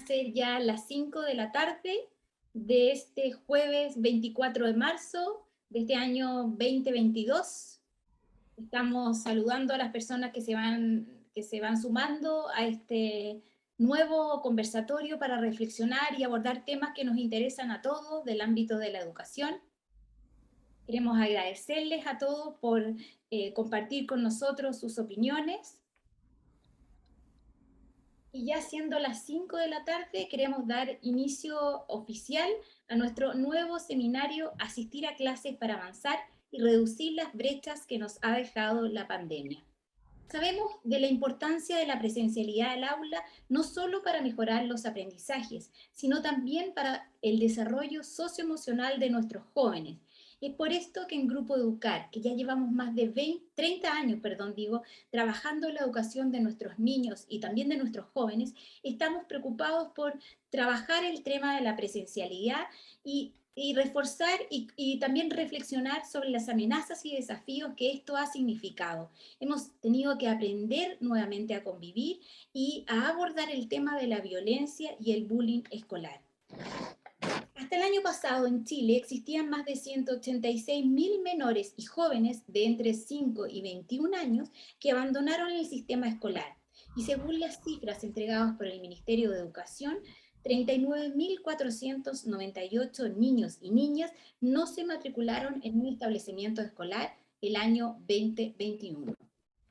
a ser ya las 5 de la tarde de este jueves 24 de marzo de este año 2022. Estamos saludando a las personas que se van sumando a este nuevo conversatorio para reflexionar y abordar temas que nos interesan a todos del ámbito de la educación. Queremos agradecerles a todos por compartir con nosotros sus opiniones. Y ya siendo las 5 de la tarde, queremos dar inicio oficial a nuestro nuevo seminario Asistir a clases para avanzar y reducir las brechas que nos ha dejado la pandemia. Sabemos de la importancia de la presencialidad del aula, no solo para mejorar los aprendizajes, sino también para el desarrollo socioemocional de nuestros jóvenes. Es por esto que en Grupo Educar, que ya llevamos más de 30 años, trabajando en la educación de nuestros niños y también de nuestros jóvenes, estamos preocupados por trabajar el tema de la presencialidad y reforzar y también reflexionar sobre las amenazas y desafíos que esto ha significado. Hemos tenido que aprender nuevamente a convivir y a abordar el tema de la violencia y el bullying escolar. Hasta el año pasado en Chile existían más de 186.000 menores y jóvenes de entre 5 y 21 años que abandonaron el sistema escolar. Y según las cifras entregadas por el Ministerio de Educación, 39.498 niños y niñas no se matricularon en un establecimiento escolar el año 2021.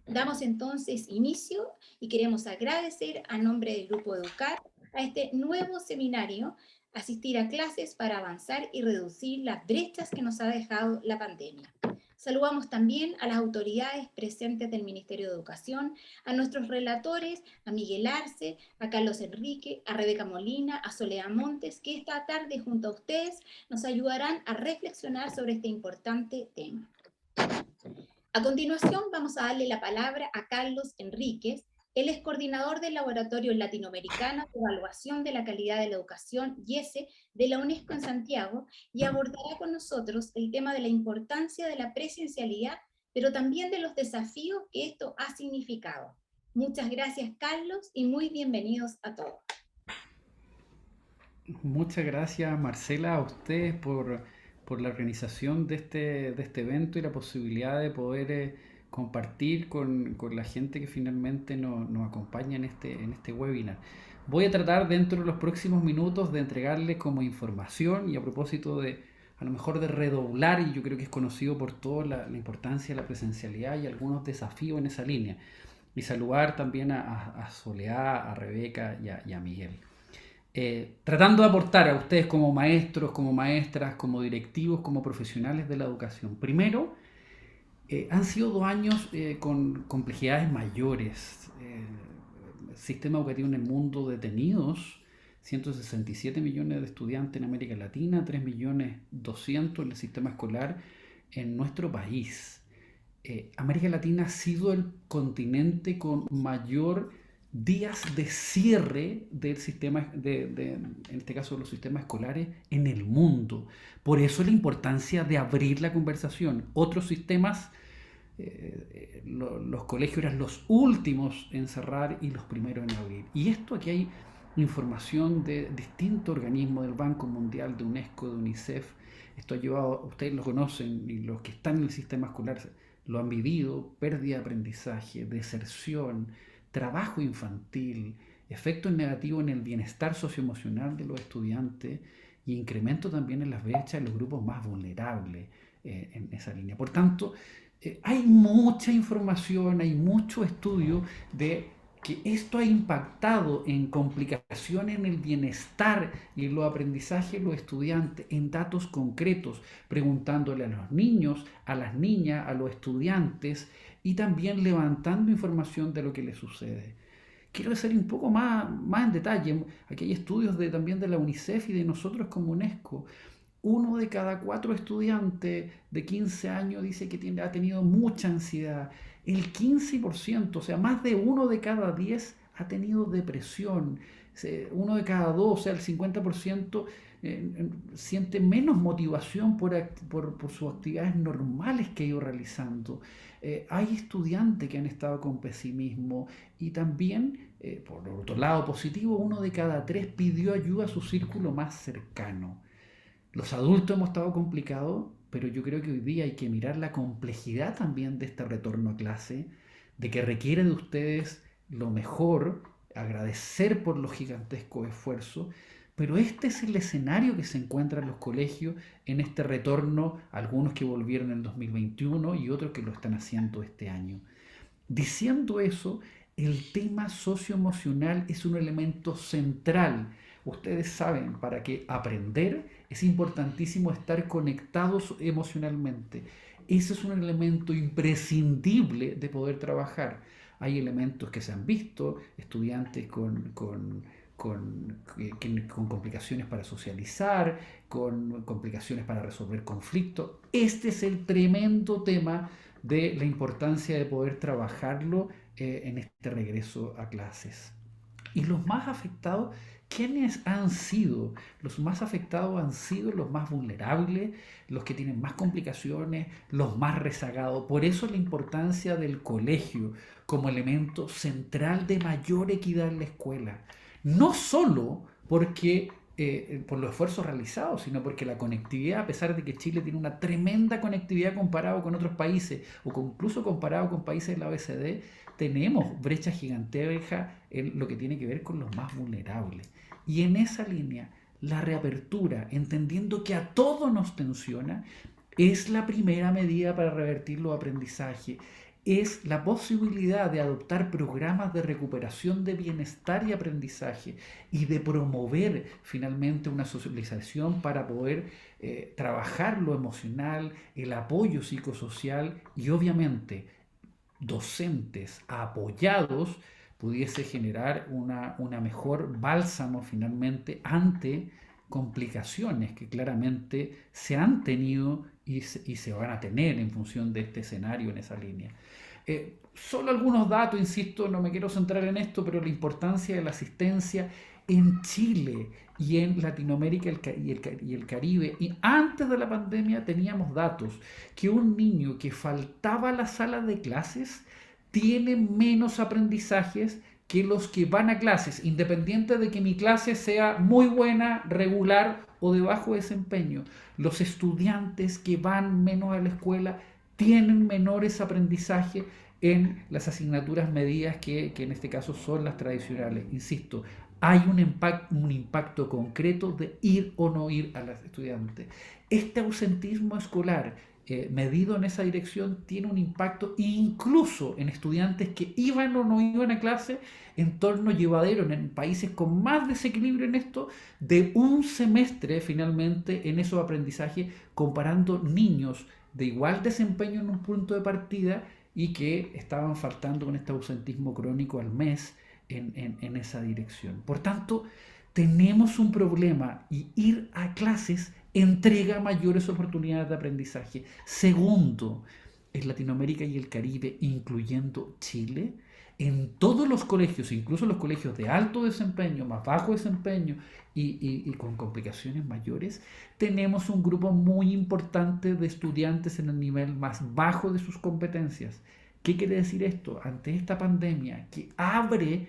Damos entonces inicio y queremos agradecer a nombre del Grupo Educar a este nuevo seminario, Asistir a clases para avanzar y reducir las brechas que nos ha dejado la pandemia. Saludamos también a las autoridades presentes del Ministerio de Educación, a nuestros relatores, a Miguel Arce, a Carlos Enrique, a Rebeca Molina, a Soledad Montes, que esta tarde junto a ustedes nos ayudarán a reflexionar sobre este importante tema. A continuación vamos a darle la palabra a Carlos Enríquez. Él es coordinador del Laboratorio Latinoamericano de Evaluación de la Calidad de la Educación, IESE, de la UNESCO en Santiago, y abordará con nosotros el tema de la importancia de la presencialidad, pero también de los desafíos que esto ha significado. Muchas gracias, Carlos, y muy bienvenidos a todos. Muchas gracias, Marcela, a ustedes por la organización de este evento y la posibilidad de poder compartir con la gente que finalmente nos acompaña en este webinar. Voy a tratar dentro de los próximos minutos de entregarles como información y a propósito de, a lo mejor de redoblar, y yo creo que es conocido por todos la importancia de la presencialidad y algunos desafíos en esa línea. Y saludar también a Soledad, a Rebeca y a Miguel. Tratando de aportar a ustedes como maestros, como maestras, como directivos, como profesionales de la educación. Primero, han sido 2 años con complejidades mayores. Sistema educativo en el mundo detenidos, 167 millones de estudiantes en América Latina, 3.200.000 en el sistema escolar en nuestro país. América Latina ha sido el continente con mayor días de cierre del sistema, en este caso de los sistemas escolares, en el mundo. Por eso la importancia de abrir la conversación. Otros sistemas, los colegios eran los últimos en cerrar y los primeros en abrir. Y esto aquí hay información de distintos organismos, del Banco Mundial, de UNESCO, de UNICEF. Esto ha llevado, ustedes lo conocen y los que están en el sistema escolar lo han vivido: pérdida de aprendizaje, deserción, trabajo infantil, efectos negativos en el bienestar socioemocional de los estudiantes y incremento también en las brechas en los grupos más vulnerables en esa línea. Por tanto, hay mucha información, hay mucho estudio de que esto ha impactado en complicaciones en el bienestar y en los aprendizajes de los estudiantes, en datos concretos, preguntándole a los niños, a las niñas, a los estudiantes y también levantando información de lo que les sucede. Quiero hacer un poco más en detalle. Aquí hay estudios también de la UNICEF y de nosotros como UNESCO. 1 de cada 4 estudiantes de 15 años dice que ha tenido mucha ansiedad. El 15%, o sea, más de 1 de cada 10 ha tenido depresión. 1 de cada 2, o sea, el 50% siente menos motivación por sus actividades normales que ha ido realizando. Hay estudiantes que han estado con pesimismo y también, por otro lado positivo, 1 de cada 3 pidió ayuda a su círculo más cercano. Los adultos hemos estado complicados, pero yo creo que hoy día hay que mirar la complejidad también de este retorno a clase, de que requiere de ustedes lo mejor, agradecer por los gigantescos esfuerzos, pero este es el escenario que se encuentra en los colegios en este retorno, algunos que volvieron en el 2021 y otros que lo están haciendo este año. Diciendo eso, el tema socioemocional es un elemento central. Ustedes saben, para que aprender es importantísimo estar conectados emocionalmente. Ese es un elemento imprescindible de poder trabajar. Hay elementos que se han visto, estudiantes con complicaciones para socializar, con complicaciones para resolver conflictos. Este es el tremendo tema de la importancia de poder trabajarlo en este regreso a clases. Y los más afectados, ¿quiénes han sido? Los más afectados han sido los más vulnerables, los que tienen más complicaciones, los más rezagados. Por eso la importancia del colegio como elemento central de mayor equidad en la escuela. No solo por los esfuerzos realizados, sino porque la conectividad, a pesar de que Chile tiene una tremenda conectividad comparado con otros países, incluso comparado con países de la OECD, tenemos brechas gigantescas en lo que tiene que ver con los más vulnerables. Y en esa línea, la reapertura, entendiendo que a todos nos tensiona, es la primera medida para revertir los aprendizajes. Es la posibilidad de adoptar programas de recuperación de bienestar y aprendizaje y de promover finalmente una socialización para poder trabajar lo emocional, el apoyo psicosocial y obviamente docentes apoyados pudiese generar una mejor bálsamo finalmente ante complicaciones que claramente se han tenido y se van a tener en función de este escenario en esa línea. Solo algunos datos, insisto, no me quiero centrar en esto, pero la importancia de la asistencia en Chile y en Latinoamérica y el Caribe. Y antes de la pandemia teníamos datos que un niño que faltaba a la sala de clases tiene menos aprendizajes que los que van a clases, independiente de que mi clase sea muy buena, regular o de bajo desempeño. Los estudiantes que van menos a la escuela tienen menores aprendizajes en las asignaturas medidas que en este caso son las tradicionales. Insisto, hay un impacto concreto de ir o no ir a los estudiantes. Este ausentismo escolar medido en esa dirección tiene un impacto incluso en estudiantes que iban o no iban a clase, entorno llevadero en países con más desequilibrio en esto, de un semestre finalmente en esos aprendizajes, comparando niños de igual desempeño en un punto de partida y que estaban faltando con este ausentismo crónico al mes en esa dirección. Por tanto, tenemos un problema y ir a clases entrega mayores oportunidades de aprendizaje. Segundo, en Latinoamérica y el Caribe, incluyendo Chile, en todos los colegios, incluso los colegios de alto desempeño, más bajo desempeño y con complicaciones mayores, tenemos un grupo muy importante de estudiantes en el nivel más bajo de sus competencias. ¿Qué quiere decir esto? Ante esta pandemia que abre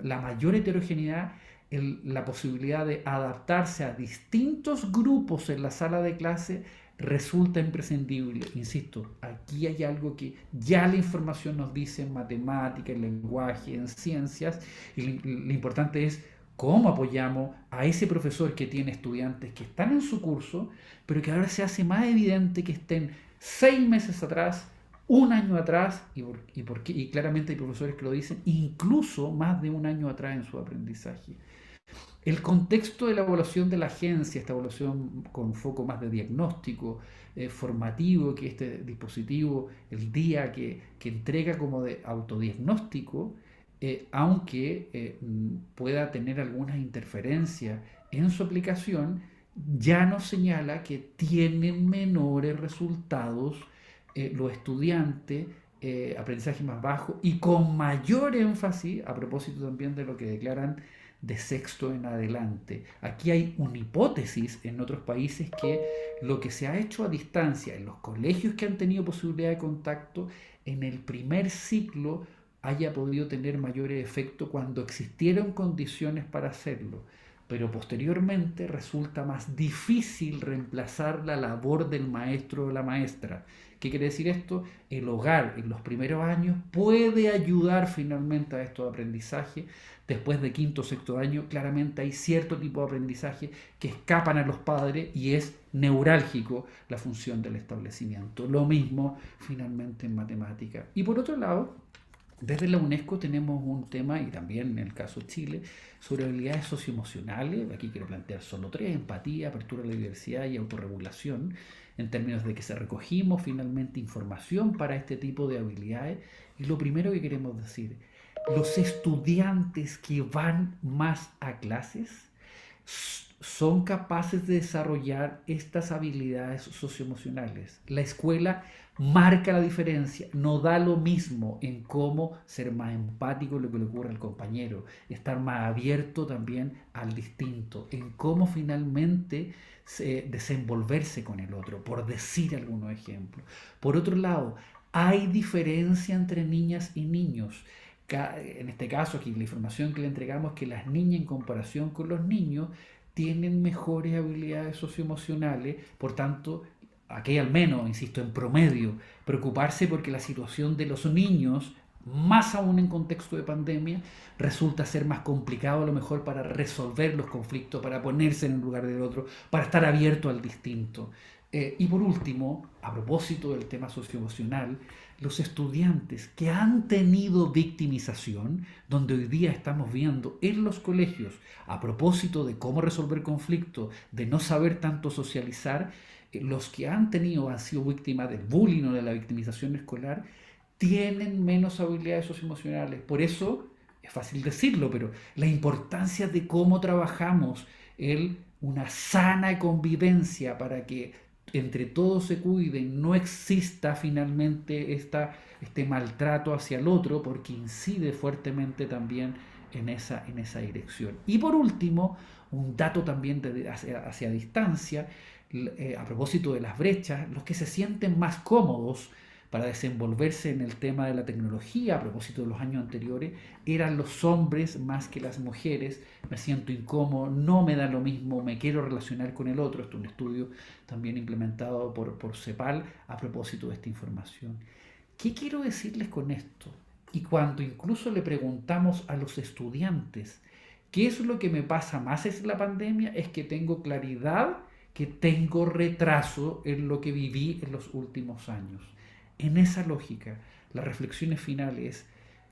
la mayor heterogeneidad, la posibilidad de adaptarse a distintos grupos en la sala de clase resulta imprescindible. Insisto, aquí hay algo que ya la información nos dice en matemática, en lenguaje, en ciencias, y lo importante es cómo apoyamos a ese profesor que tiene estudiantes que están en su curso, pero que ahora se hace más evidente que estén 6 meses atrás, un año atrás, y claramente hay profesores que lo dicen, incluso más de un año atrás en su aprendizaje. El contexto de la evaluación de la agencia, esta evaluación con foco más de diagnóstico, formativo, que este dispositivo, el día que entrega como de autodiagnóstico, aunque pueda tener algunas interferencias en su aplicación, ya nos señala que tienen menores resultados los estudiantes, aprendizaje más bajo y con mayor énfasis, a propósito también de lo que declaran de sexto en adelante. Aquí hay una hipótesis en otros países que lo que se ha hecho a distancia en los colegios que han tenido posibilidad de contacto en el primer ciclo haya podido tener mayores efectos cuando existieron condiciones para hacerlo, pero posteriormente resulta más difícil reemplazar la labor del maestro o la maestra. ¿Qué quiere decir esto? El hogar en los primeros años puede ayudar finalmente a estos aprendizajes. Después de quinto o sexto año, claramente hay cierto tipo de aprendizaje que escapan a los padres y es neurálgico la función del establecimiento. Lo mismo finalmente en matemática. Y por otro lado, desde la UNESCO tenemos un tema, y también en el caso de Chile, sobre habilidades socioemocionales. Aquí quiero plantear solo tres: empatía, apertura a la diversidad y autorregulación, en términos de que se recogimos finalmente información para este tipo de habilidades. Y lo primero que queremos decir, los estudiantes que van más a clases son capaces de desarrollar estas habilidades socioemocionales. La escuela marca la diferencia, no da lo mismo en cómo ser más empático en lo que le ocurre al compañero, estar más abierto también al distinto, en cómo finalmente desenvolverse con el otro, por decir algunos ejemplos. Por otro lado, hay diferencia entre niñas y niños. En este caso, aquí la información que le entregamos es que las niñas en comparación con los niños tienen mejores habilidades socioemocionales, por tanto, aquí al menos, insisto, en promedio, preocuparse porque la situación de los niños, más aún en contexto de pandemia, resulta ser más complicado a lo mejor para resolver los conflictos, para ponerse en el lugar del otro, para estar abierto al distinto. Y por último, a propósito del tema socioemocional, los estudiantes que han tenido victimización, donde hoy día estamos viendo en los colegios, a propósito de cómo resolver conflictos, de no saber tanto socializar, los que han sido víctimas del bullying o de la victimización escolar, tienen menos habilidades socioemocionales. Por eso, es fácil decirlo, pero la importancia de cómo trabajamos una sana convivencia para que entre todos se cuiden, no exista finalmente este maltrato hacia el otro, porque incide fuertemente también en esa dirección. Y por último, un dato también hacia distancia, a propósito de las brechas, los que se sienten más cómodos para desenvolverse en el tema de la tecnología, a propósito de los años anteriores, eran los hombres más que las mujeres. Me siento incómodo, no me da lo mismo, me quiero relacionar con el otro. Esto es un estudio también implementado por CEPAL a propósito de esta información. ¿Qué quiero decirles con esto? Y cuando incluso le preguntamos a los estudiantes qué es lo que me pasa más en la pandemia, es que tengo claridad que tengo retraso en lo que viví en los últimos años. En esa lógica, las reflexiones finales,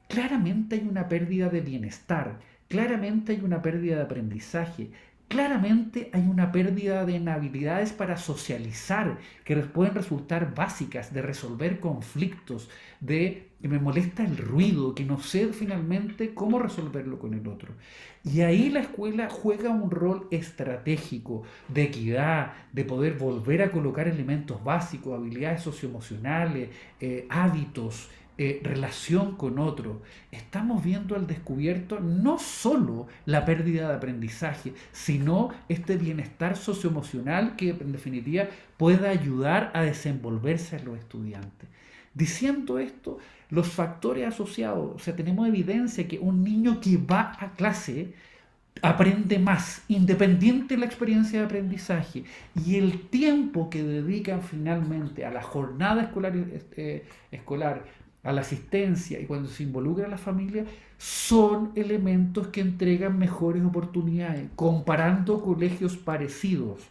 claramente hay una pérdida de bienestar, claramente hay una pérdida de aprendizaje, claramente hay una pérdida de habilidades para socializar, que pueden resultar básicas, de resolver conflictos, de que me molesta el ruido, que no sé finalmente cómo resolverlo con el otro. Y ahí la escuela juega un rol estratégico de equidad, de poder volver a colocar elementos básicos, habilidades socioemocionales, hábitos, relación con otro. Estamos viendo al descubierto no solo la pérdida de aprendizaje, sino este bienestar socioemocional que en definitiva pueda ayudar a desenvolverse a los estudiantes. Diciendo esto, los factores asociados, o sea, tenemos evidencia que un niño que va a clase aprende más, independiente de la experiencia de aprendizaje, y el tiempo que dedican finalmente a la jornada escolar, a la asistencia y cuando se involucra a la familia, son elementos que entregan mejores oportunidades, comparando colegios parecidos.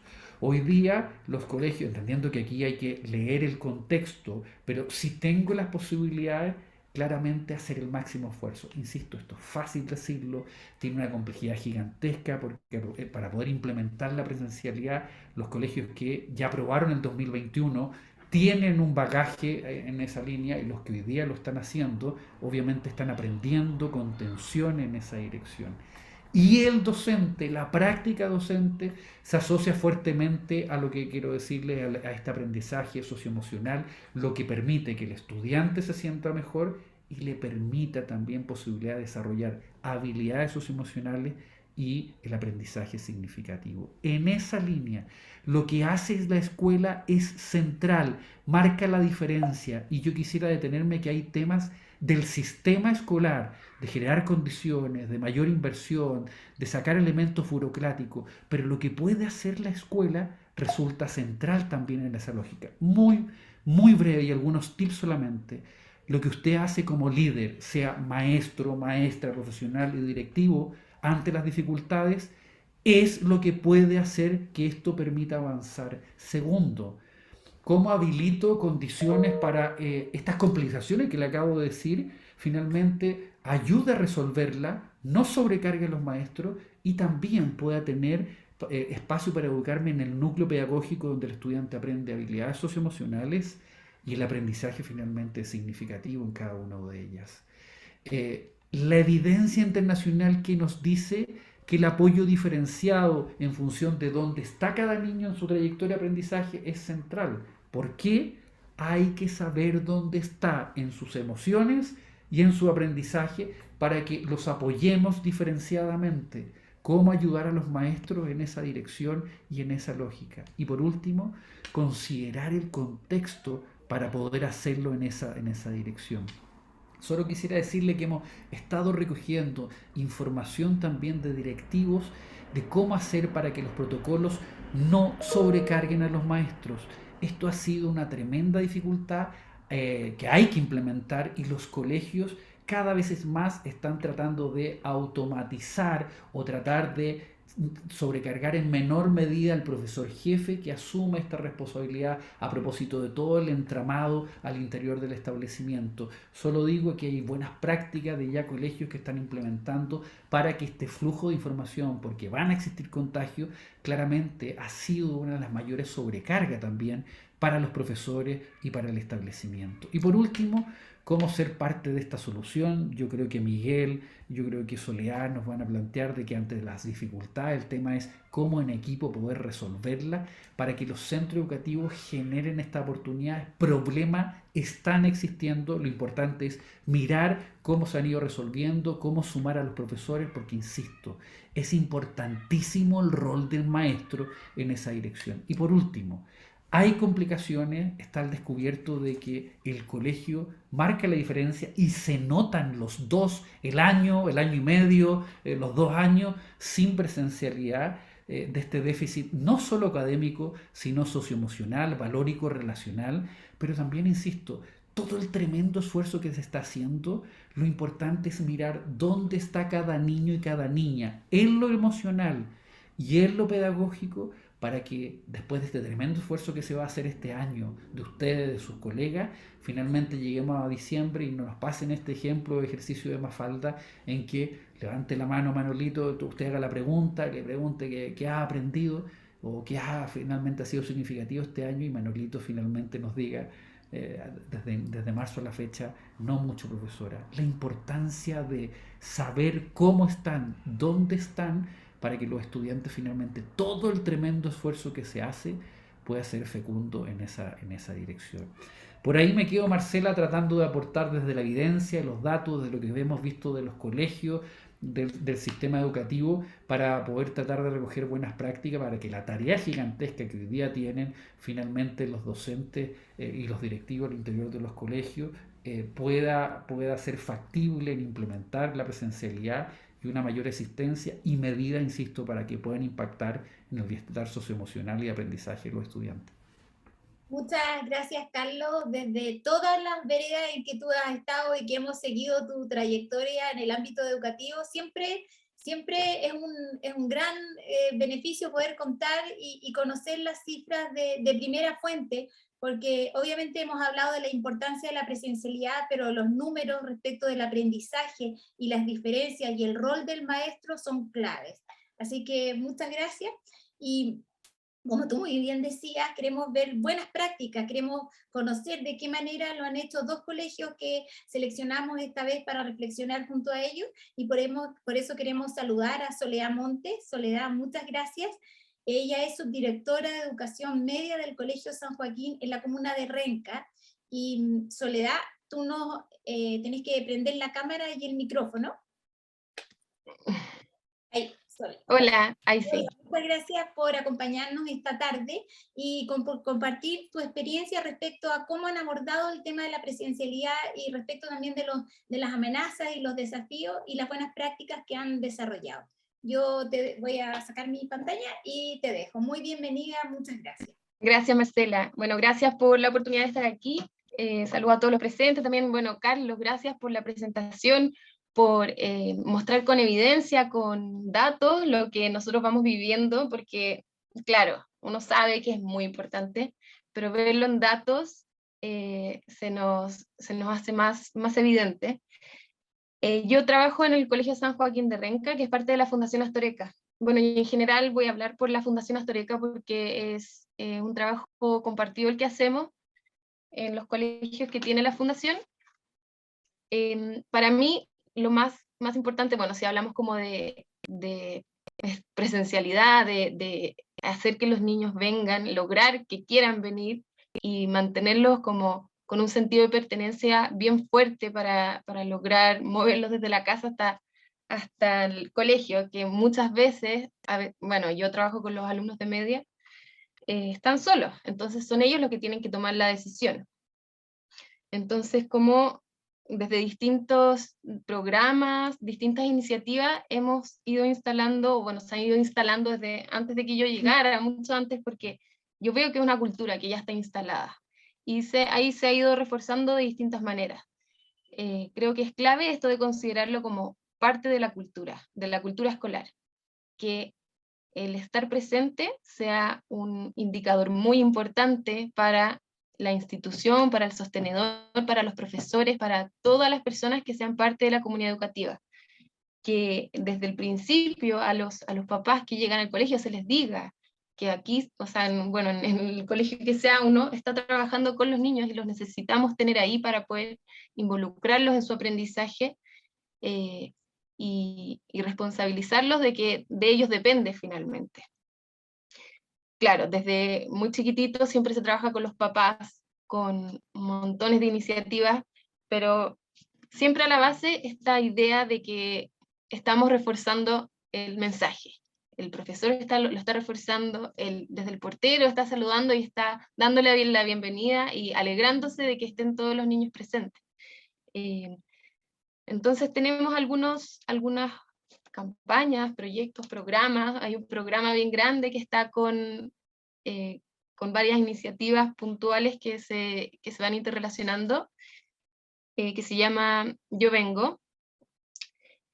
Hoy día los colegios, entendiendo que aquí hay que leer el contexto, pero si tengo las posibilidades, claramente hacer el máximo esfuerzo. Insisto, esto es fácil decirlo, tiene una complejidad gigantesca porque para poder implementar la presencialidad, los colegios que ya aprobaron el 2021 tienen un bagaje en esa línea, y los que hoy día lo están haciendo, obviamente están aprendiendo con tensión en esa dirección. Y el docente, la práctica docente, se asocia fuertemente a lo que quiero decirle, a este aprendizaje socioemocional, lo que permite que el estudiante se sienta mejor y le permita también posibilidad de desarrollar habilidades socioemocionales y el aprendizaje significativo. En esa línea, lo que hace la escuela es central, marca la diferencia, y yo quisiera detenerme que hay temas del sistema escolar, de generar condiciones, de mayor inversión, de sacar elementos burocráticos, pero lo que puede hacer la escuela resulta central también en esa lógica. Muy, muy breve y algunos tips solamente. Lo que usted hace como líder, sea maestro, maestra, profesional y directivo, ante las dificultades, es lo que puede hacer que esto permita avanzar. Segundo, ¿cómo habilito condiciones para estas complicaciones que le acabo de decir? Finalmente, ayuda a resolverla, no sobrecargue a los maestros y también pueda tener espacio para educarme en el núcleo pedagógico donde el estudiante aprende habilidades socioemocionales y el aprendizaje finalmente es significativo en cada una de ellas. La evidencia internacional que nos dice que el apoyo diferenciado en función de dónde está cada niño en su trayectoria de aprendizaje es central. ¿Por qué? Hay que saber dónde está en sus emociones y en su aprendizaje para que los apoyemos diferenciadamente. Cómo ayudar a los maestros en esa dirección y en esa lógica. Y por último, considerar el contexto para poder hacerlo en esa dirección. Solo quisiera decirle que hemos estado recogiendo información también de directivos de cómo hacer para que los protocolos no sobrecarguen a los maestros. Esto ha sido una tremenda dificultad que hay que implementar y los colegios cada vez más están tratando de automatizar o tratar de sobrecargar en menor medida al profesor jefe que asume esta responsabilidad a propósito de todo el entramado al interior del establecimiento. Solo digo que hay buenas prácticas de ya colegios que están implementando para que este flujo de información, porque van a existir contagios, claramente ha sido una de las mayores sobrecargas también para los profesores y para el establecimiento. Y por último, cómo ser parte de esta solución. Yo creo que Miguel, yo creo que Soledad nos van a plantear de que ante las dificultades el tema es cómo en equipo poder resolverla para que los centros educativos generen esta oportunidad. Problemas están existiendo, lo importante es mirar cómo se han ido resolviendo, cómo sumar a los profesores, porque insisto, es importantísimo el rol del maestro en esa dirección. Y por último, hay complicaciones, está al descubierto de que el colegio marca la diferencia y se notan los dos, el año y medio, los 2 años sin presencialidad de este déficit, no solo académico, sino socioemocional, valórico, relacional, pero también, insisto, todo el tremendo esfuerzo que se está haciendo, lo importante es mirar dónde está cada niño y cada niña, en lo emocional y en lo pedagógico, para que después de este tremendo esfuerzo que se va a hacer este año de ustedes, de sus colegas, finalmente lleguemos a diciembre y no nos pasen este ejemplo de ejercicio de Mafalda en que levante la mano Manolito, usted haga la pregunta, le pregunte qué ha aprendido o qué finalmente ha sido significativo este año y Manolito finalmente nos diga desde marzo a la fecha, no mucho profesora. La importancia de saber cómo están, dónde están, para que los estudiantes finalmente, todo el tremendo esfuerzo que se hace, pueda ser fecundo en esa dirección. Por ahí me quedo, Marcela, tratando de aportar desde la evidencia, los datos, de lo que hemos visto de los colegios, del sistema educativo, para poder tratar de recoger buenas prácticas, para que la tarea gigantesca que hoy día tienen finalmente los docentes y los directivos al interior de los colegios pueda ser factible en implementar la presencialidad y una mayor existencia y medida, insisto, para que puedan impactar en el bienestar socioemocional y aprendizaje de los estudiantes. Muchas gracias, Carlos. Desde todas las veredas en que tú has estado y que hemos seguido tu trayectoria en el ámbito educativo, siempre es un gran beneficio poder contar y conocer las cifras de primera fuente, porque obviamente hemos hablado de la importancia de la presencialidad, pero los números respecto del aprendizaje y las diferencias y el rol del maestro son claves. Así que muchas gracias. Y como tú muy bien decías, queremos ver buenas prácticas, queremos conocer de qué manera lo han hecho 2 colegios que seleccionamos esta vez para reflexionar junto a ellos, y por eso queremos saludar a Soledad Montes. Soledad, muchas gracias. Ella es subdirectora de Educación Media del Colegio San Joaquín en la comuna de Renca. Y Soledad, tú no tenés que prender la cámara y el micrófono. Ahí. Hola, ahí sí. Muchas gracias por acompañarnos esta tarde y por compartir tu experiencia respecto a cómo han abordado el tema de la presencialidad y respecto también de las amenazas y los desafíos y las buenas prácticas que han desarrollado. Yo te voy a sacar mi pantalla y te dejo. Muy bienvenida, muchas gracias. Gracias, Marcela. Bueno, gracias por la oportunidad de estar aquí. Saludo a todos los presentes. También, bueno, Carlos, gracias por la presentación, por mostrar con evidencia, con datos, lo que nosotros vamos viviendo, porque, claro, uno sabe que es muy importante, pero verlo en datos se nos hace más evidente. Yo trabajo en el Colegio San Joaquín de Renca, que es parte de la Fundación Astoreca. Bueno, y en general voy a hablar por la Fundación Astoreca porque es un trabajo compartido el que hacemos en los colegios que tiene la Fundación. Para mí, lo más importante, bueno, si hablamos como de presencialidad, de hacer que los niños vengan, lograr que quieran venir y mantenerlos como con un sentido de pertenencia bien fuerte para lograr moverlos desde la casa hasta el colegio, que muchas veces, bueno, yo trabajo con los alumnos de media, están solos, entonces son ellos los que tienen que tomar la decisión. Entonces, como desde distintos programas, distintas iniciativas, hemos ido instalando, bueno, se han ido instalando desde antes de que yo llegara, mucho antes, porque yo veo que es una cultura que ya está instalada. Y ahí se ha ido reforzando de distintas maneras. Creo que es clave esto de considerarlo como parte de la cultura escolar, que el estar presente sea un indicador muy importante para la institución, para el sostenedor, para los profesores, para todas las personas que sean parte de la comunidad educativa. Que desde el principio a los papás que llegan al colegio se les diga que aquí, o sea, bueno, en el colegio que sea uno, está trabajando con los niños y los necesitamos tener ahí para poder involucrarlos en su aprendizaje, eh, y responsabilizarlos de que de ellos depende finalmente. Claro, desde muy chiquitito siempre se trabaja con los papás, con montones de iniciativas, pero siempre a la base esta idea de que estamos reforzando el mensaje. El profesor lo está reforzando, desde el portero está saludando y está dándole la bienvenida y alegrándose de que estén todos los niños presentes. Entonces tenemos algunas campañas, proyectos, programas. Hay un programa bien grande que está con varias iniciativas puntuales que se van interrelacionando, que se llama Yo Vengo.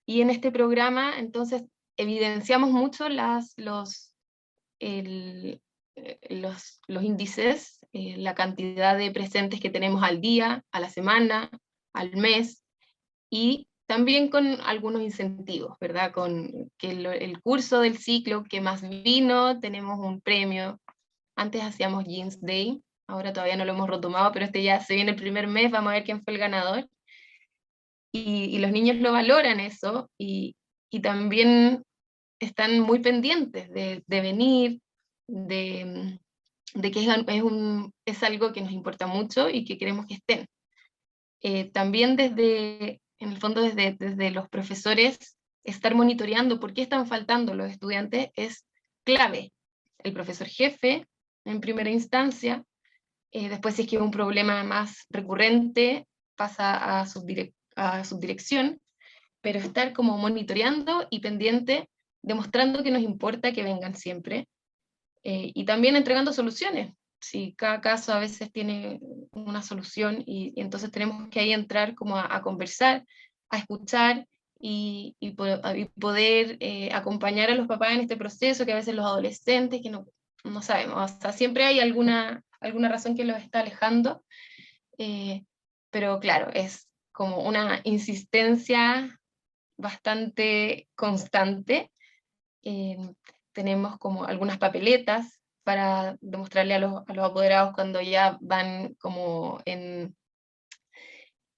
Y en este programa, entonces, evidenciamos mucho los índices, la cantidad de presentes que tenemos al día, a la semana, al mes, y también con algunos incentivos, ¿verdad? Con que el curso del ciclo que más vino, tenemos un premio. Antes hacíamos Jeans Day, ahora todavía no lo hemos retomado, pero este ya se viene el primer mes, vamos a ver quién fue el ganador. Y los niños lo valoran eso, y también están muy pendientes de venir, de que es algo que nos importa mucho y que queremos que estén. También en el fondo desde los profesores, estar monitoreando por qué están faltando los estudiantes es clave. El profesor jefe, en primera instancia, después si es que hay un problema más recurrente, pasa a subdirección, pero estar como monitoreando y pendiente, demostrando que nos importa que vengan siempre, y también entregando soluciones. Si cada caso a veces tiene una solución, y entonces tenemos que ahí entrar como a conversar, a escuchar, y poder acompañar a los papás en este proceso, que a veces los adolescentes, que no sabemos, o sea, siempre hay alguna razón que los está alejando, pero claro, es como una insistencia bastante constante. eh, Tenemos como algunas papeletas para demostrarle a los apoderados cuando ya van como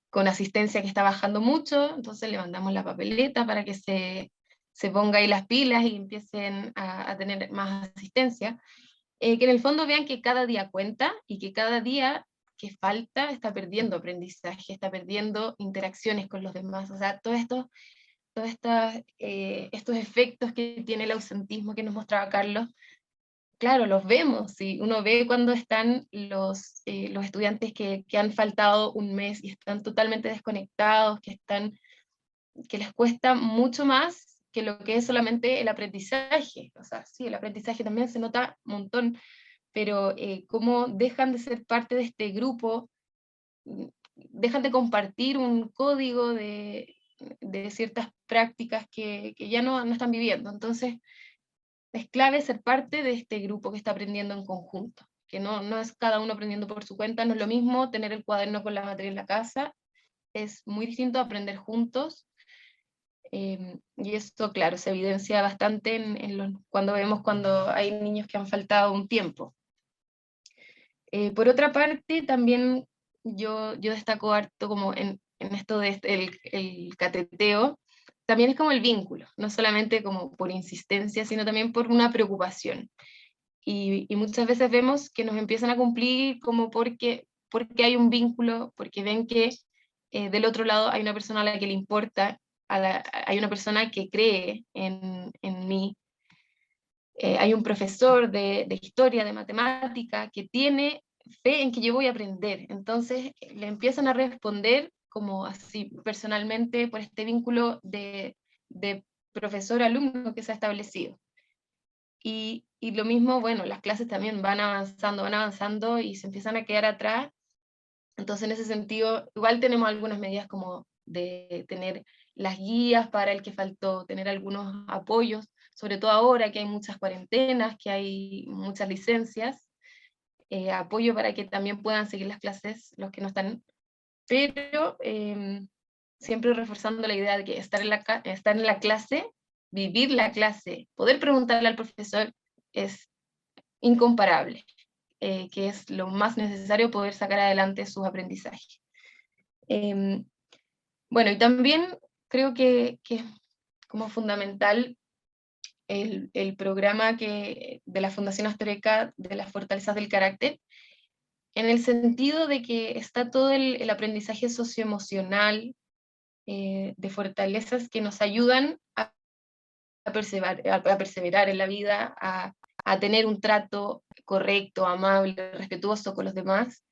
con asistencia que está bajando mucho, entonces le mandamos la papeleta para que se ponga ahí las pilas y empiecen a tener más asistencia. Que en el fondo vean que cada día cuenta y que cada día que falta está perdiendo aprendizaje, está perdiendo interacciones con los demás. O sea, todos todos estos efectos que tiene el ausentismo que nos mostraba Carlos, claro, los vemos, y uno ve cuando están los estudiantes que han faltado un mes y están totalmente desconectados, que les cuesta mucho más que lo que es solamente el aprendizaje. O sea, sí, el aprendizaje también se nota un montón, pero cómo dejan de ser parte de este grupo, dejan de compartir un código de ciertas prácticas que ya no están viviendo. Entonces, es clave ser parte de este grupo que está aprendiendo en conjunto, que no es cada uno aprendiendo por su cuenta. No es lo mismo tener el cuaderno con la materia en la casa, es muy distinto a aprender juntos. Y esto, claro, se evidencia bastante cuando vemos cuando hay niños que han faltado un tiempo. Por otra parte, también yo destaco harto como en esto de el cateteo, también es como el vínculo, no solamente como por insistencia, sino también por una preocupación. Y muchas veces vemos que nos empiezan a cumplir como porque hay un vínculo, porque ven que del otro lado hay una persona a la que le importa, hay una persona que cree en mí, hay un profesor de historia, de matemática, que tiene fe en que yo voy a aprender. Entonces le empiezan a responder como así personalmente por este vínculo de profesor-alumno que se ha establecido. Y lo mismo, bueno, las clases también van avanzando y se empiezan a quedar atrás. Entonces, en ese sentido, igual tenemos algunas medidas como de tener las guías para el que faltó, tener algunos apoyos, sobre todo ahora que hay muchas cuarentenas, que hay muchas licencias, apoyo para que también puedan seguir las clases los que no están, pero siempre reforzando la idea de que estar en la clase, vivir la clase, poder preguntarle al profesor es incomparable, que es lo más necesario poder sacar adelante sus aprendizajes. Bueno, y también creo que es como fundamental el programa de la Fundación Astoreca de las fortalezas del carácter, en el sentido de que está todo el aprendizaje socioemocional, de fortalezas que nos ayudan a perseverar en la vida, a tener un trato correcto, amable, respetuoso con los demás,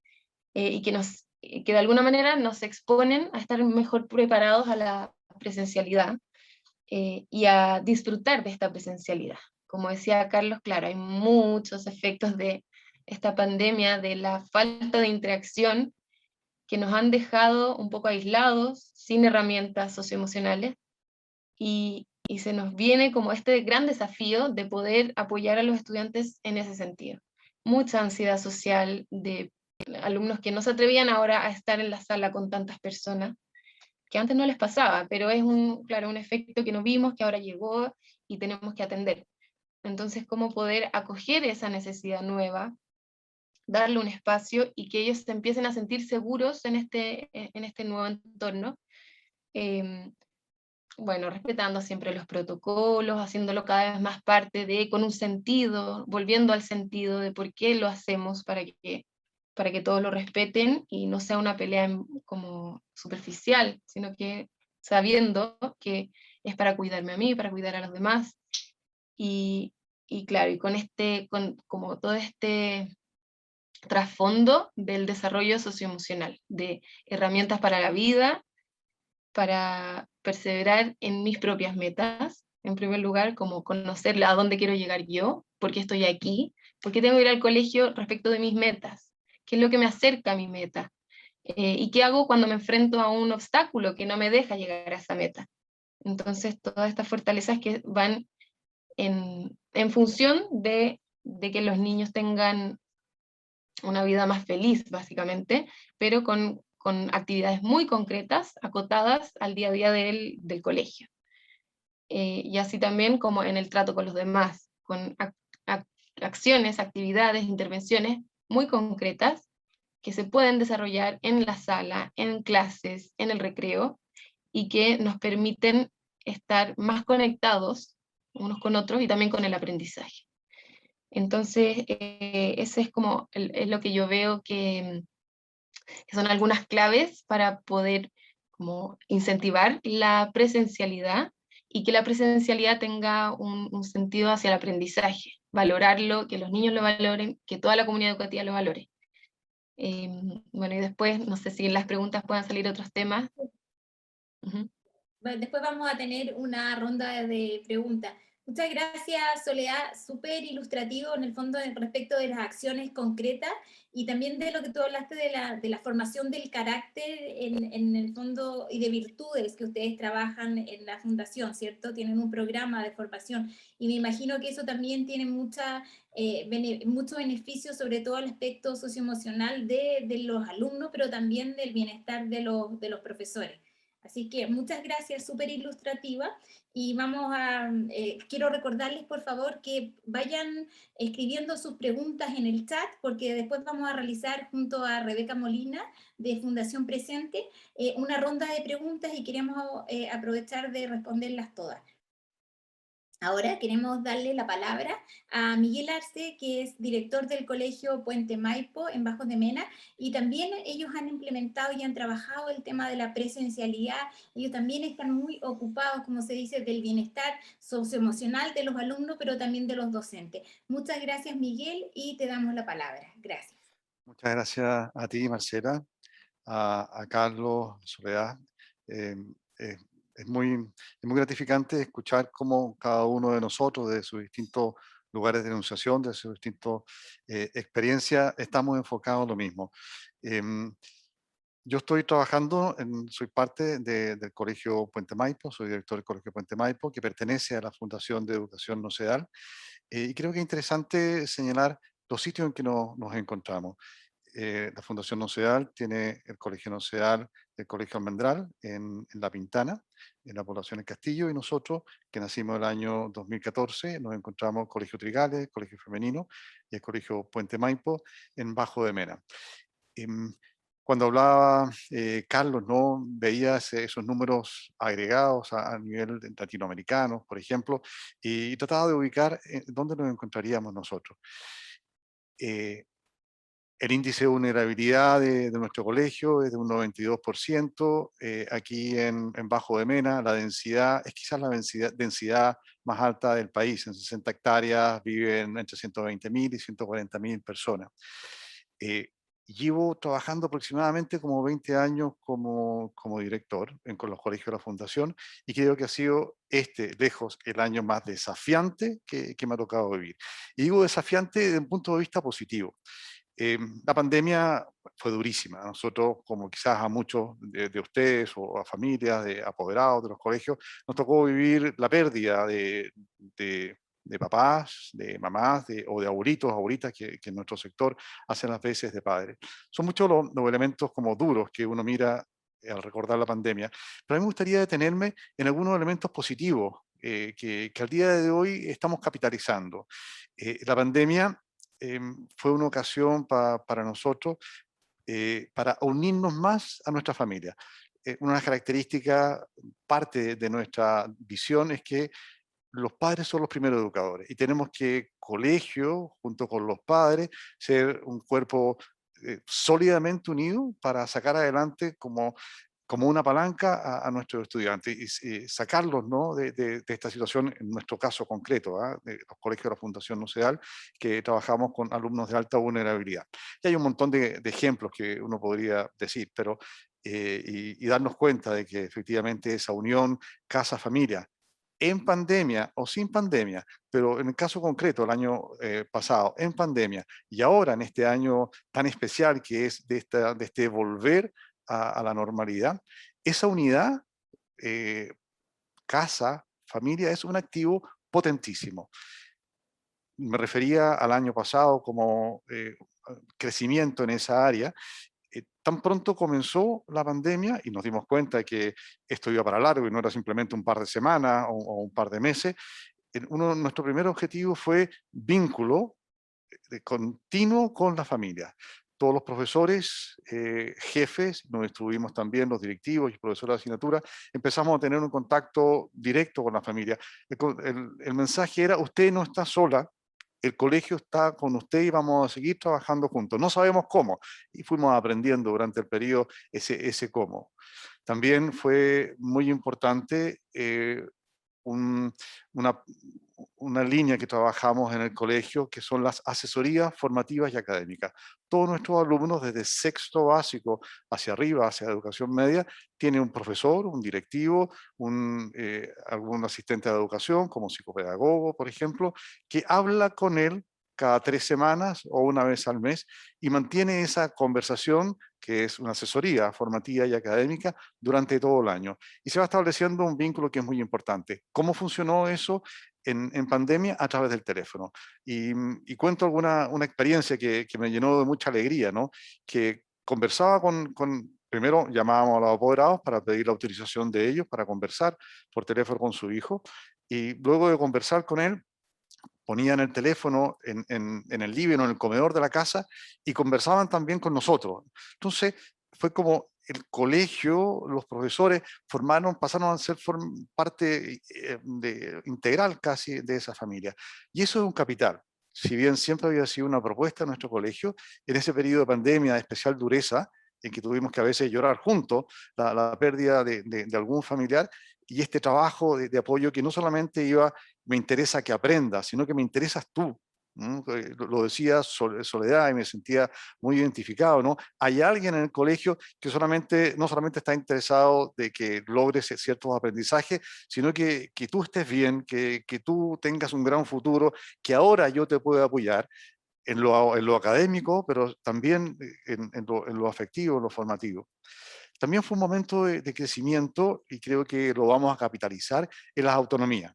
y que de alguna manera nos exponen a estar mejor preparados a la presencialidad, y a disfrutar de esta presencialidad. Como decía Carlos, claro, hay muchos efectos de esta pandemia, de la falta de interacción, que nos han dejado un poco aislados, sin herramientas socioemocionales, y se nos viene como este gran desafío de poder apoyar a los estudiantes en ese sentido. Mucha ansiedad social de alumnos que no se atrevían ahora a estar en la sala con tantas personas, que antes no les pasaba, pero es claro, un efecto que no vimos, que ahora llegó y tenemos que atender. Entonces, ¿cómo poder acoger esa necesidad nueva, darle un espacio y que ellos se empiecen a sentir seguros en este nuevo entorno? Bueno, respetando siempre los protocolos, haciéndolo cada vez más parte con un sentido, volviendo al sentido de por qué lo hacemos para que todos lo respeten y no sea una pelea como superficial, sino que sabiendo que es para cuidarme a mí, para cuidar a los demás. Y, y claro, y con como todo este trasfondo del desarrollo socioemocional, de herramientas para la vida, para perseverar en mis propias metas, en primer lugar, como conocer a dónde quiero llegar yo, por qué estoy aquí, por qué tengo que ir al colegio respecto de mis metas, qué es lo que me acerca a mi meta, y qué hago cuando me enfrento a un obstáculo que no me deja llegar a esa meta. Entonces, todas estas fortalezas que van en función de que los niños tengan una vida más feliz, básicamente, pero con actividades muy concretas, acotadas al día a día del colegio. Y así también como en el trato con los demás, con acciones, actividades, intervenciones muy concretas que se pueden desarrollar en la sala, en clases, en el recreo, y que nos permiten estar más conectados unos con otros y también con el aprendizaje. Entonces, ese es como es lo que yo veo que son algunas claves para poder como incentivar la presencialidad y que la presencialidad tenga un sentido hacia el aprendizaje, valorarlo, que los niños lo valoren, que toda la comunidad educativa lo valore. Bueno, y después, no sé si en las preguntas puedan salir otros temas. Ujú. Después vamos a tener una ronda de preguntas. Muchas gracias, Soledad. Súper ilustrativo en el fondo respecto de las acciones concretas y también de lo que tú hablaste de la formación del carácter en el fondo y de virtudes que ustedes trabajan en la fundación, ¿cierto? Tienen un programa de formación y me imagino que eso también tiene mucho beneficio, sobre todo el aspecto socioemocional de los alumnos, pero también del bienestar de los profesores. Así que muchas gracias, súper ilustrativa. Y quiero recordarles por favor que vayan escribiendo sus preguntas en el chat, porque después vamos a realizar junto a Rebeca Molina de Fundación Presente una ronda de preguntas y queremos aprovechar de responderlas todas. Ahora queremos darle la palabra a Miguel Arce, que es director del Colegio Puente Maipo en Bajos de Mena, y también ellos han implementado y han trabajado el tema de la presencialidad. Ellos también están muy ocupados, como se dice, del bienestar socioemocional de los alumnos, pero también de los docentes. Muchas gracias, Miguel, y te damos la palabra. Gracias. Muchas gracias a ti, Marcela, a Carlos, Soledad. Eh, eh, es muy gratificante escuchar cómo cada uno de nosotros, de sus distintos lugares de enunciación, de sus distintas experiencias, estamos enfocados en lo mismo. Yo estoy trabajando, soy parte del Colegio Puente Maipo, soy director del Colegio Puente Maipo, que pertenece a la Fundación de Educación Nocedal, y creo que es interesante señalar los sitios en que nos encontramos. La Fundación Nocedal tiene el Colegio Nocedal, el Colegio Almendral en La Pintana, en la población de Castillo, y nosotros, que nacimos el año 2014, nos encontramos el Colegio Trigales, el Colegio Femenino y el Colegio Puente Maipo en Bajo de Mena. Cuando hablaba Carlos, ¿no? Veía esos números agregados a nivel latinoamericano, por ejemplo, y trataba de ubicar dónde nos encontraríamos nosotros. El índice de vulnerabilidad de nuestro colegio es de un 92%. Aquí en Bajo de Mena la densidad es quizás la densidad más alta del país. En 60 hectáreas viven entre 120.000 y 140.000 personas. Llevo trabajando aproximadamente como 20 años como director con los colegios de la Fundación, y creo que ha sido lejos, el año más desafiante que me ha tocado vivir. Y digo desafiante desde un punto de vista positivo. La pandemia fue durísima. A nosotros, como quizás a muchos de ustedes o a familias de apoderados de los colegios, nos tocó vivir la pérdida de papás, de mamás o de abuelitos, abuelitas que en nuestro sector hacen las veces de padres. Son muchos los elementos como duros que uno mira al recordar la pandemia, pero a mí me gustaría detenerme en algunos elementos positivos que al día de hoy estamos capitalizando. La pandemia fue una ocasión para nosotros para unirnos más a nuestra familia. Una de las características, parte de nuestra visión es que los padres son los primeros educadores y tenemos que colegio, junto con los padres, ser un cuerpo sólidamente unido para sacar adelante como una palanca a nuestros estudiantes y sacarlos, ¿no? de esta situación, en nuestro caso concreto, de los colegios de la Fundación Nocedal, que trabajamos con alumnos de alta vulnerabilidad. Y hay un montón de ejemplos que uno podría decir, pero y darnos cuenta de que efectivamente esa unión casa-familia, en pandemia o sin pandemia, pero en el caso concreto, el año pasado, en pandemia, y ahora en este año tan especial que es de este volver a la normalidad, esa unidad, casa, familia, es un activo potentísimo. Me refería al año pasado como crecimiento en esa área. Tan pronto comenzó la pandemia y nos dimos cuenta de que esto iba para largo y no era simplemente un par de semanas o un par de meses, nuestro primer objetivo fue vínculo continuo con la familia. Todos los profesores, jefes, nos distribuimos también los directivos y profesores de asignatura, empezamos a tener un contacto directo con la familia. El mensaje era: usted no está sola, el colegio está con usted y vamos a seguir trabajando juntos. No sabemos cómo, y fuimos aprendiendo durante el periodo ese cómo. También fue muy importante una, una línea que trabajamos en el colegio, que son las asesorías formativas y académicas. Todos nuestros alumnos, desde sexto básico hacia arriba, hacia educación media, tienen un profesor, un directivo, algún asistente de educación, como psicopedagogo, por ejemplo, que habla con él cada 3 semanas o una vez al mes y mantiene esa conversación, que es una asesoría formativa y académica, durante todo el año. Y se va estableciendo un vínculo que es muy importante. ¿Cómo funcionó eso en pandemia? A través del teléfono. Y cuento una experiencia que me llenó de mucha alegría, ¿no? Que conversaba primero llamábamos a los apoderados para pedir la autorización de ellos para conversar por teléfono con su hijo, y luego de conversar con él, ponían el teléfono en el living o en el comedor de la casa y conversaban también con nosotros. Entonces, fue como el colegio, los profesores pasaron a ser parte integral casi de esa familia. Y eso es un capital. Si bien siempre había sido una propuesta en nuestro colegio, en ese periodo de pandemia de especial dureza, en que tuvimos que a veces llorar juntos la pérdida de algún familiar, y este trabajo de apoyo que no solamente me interesa que aprendas, sino que me interesas tú. Lo decía Soledad y me sentía muy identificado, ¿no? Hay alguien en el colegio que no solamente está interesado de que logres ciertos aprendizajes, sino que tú estés bien, que tú tengas un gran futuro, que ahora yo te puedo apoyar en lo académico, pero también en lo afectivo, en lo formativo. También fue un momento de crecimiento, y creo que lo vamos a capitalizar en las autonomías.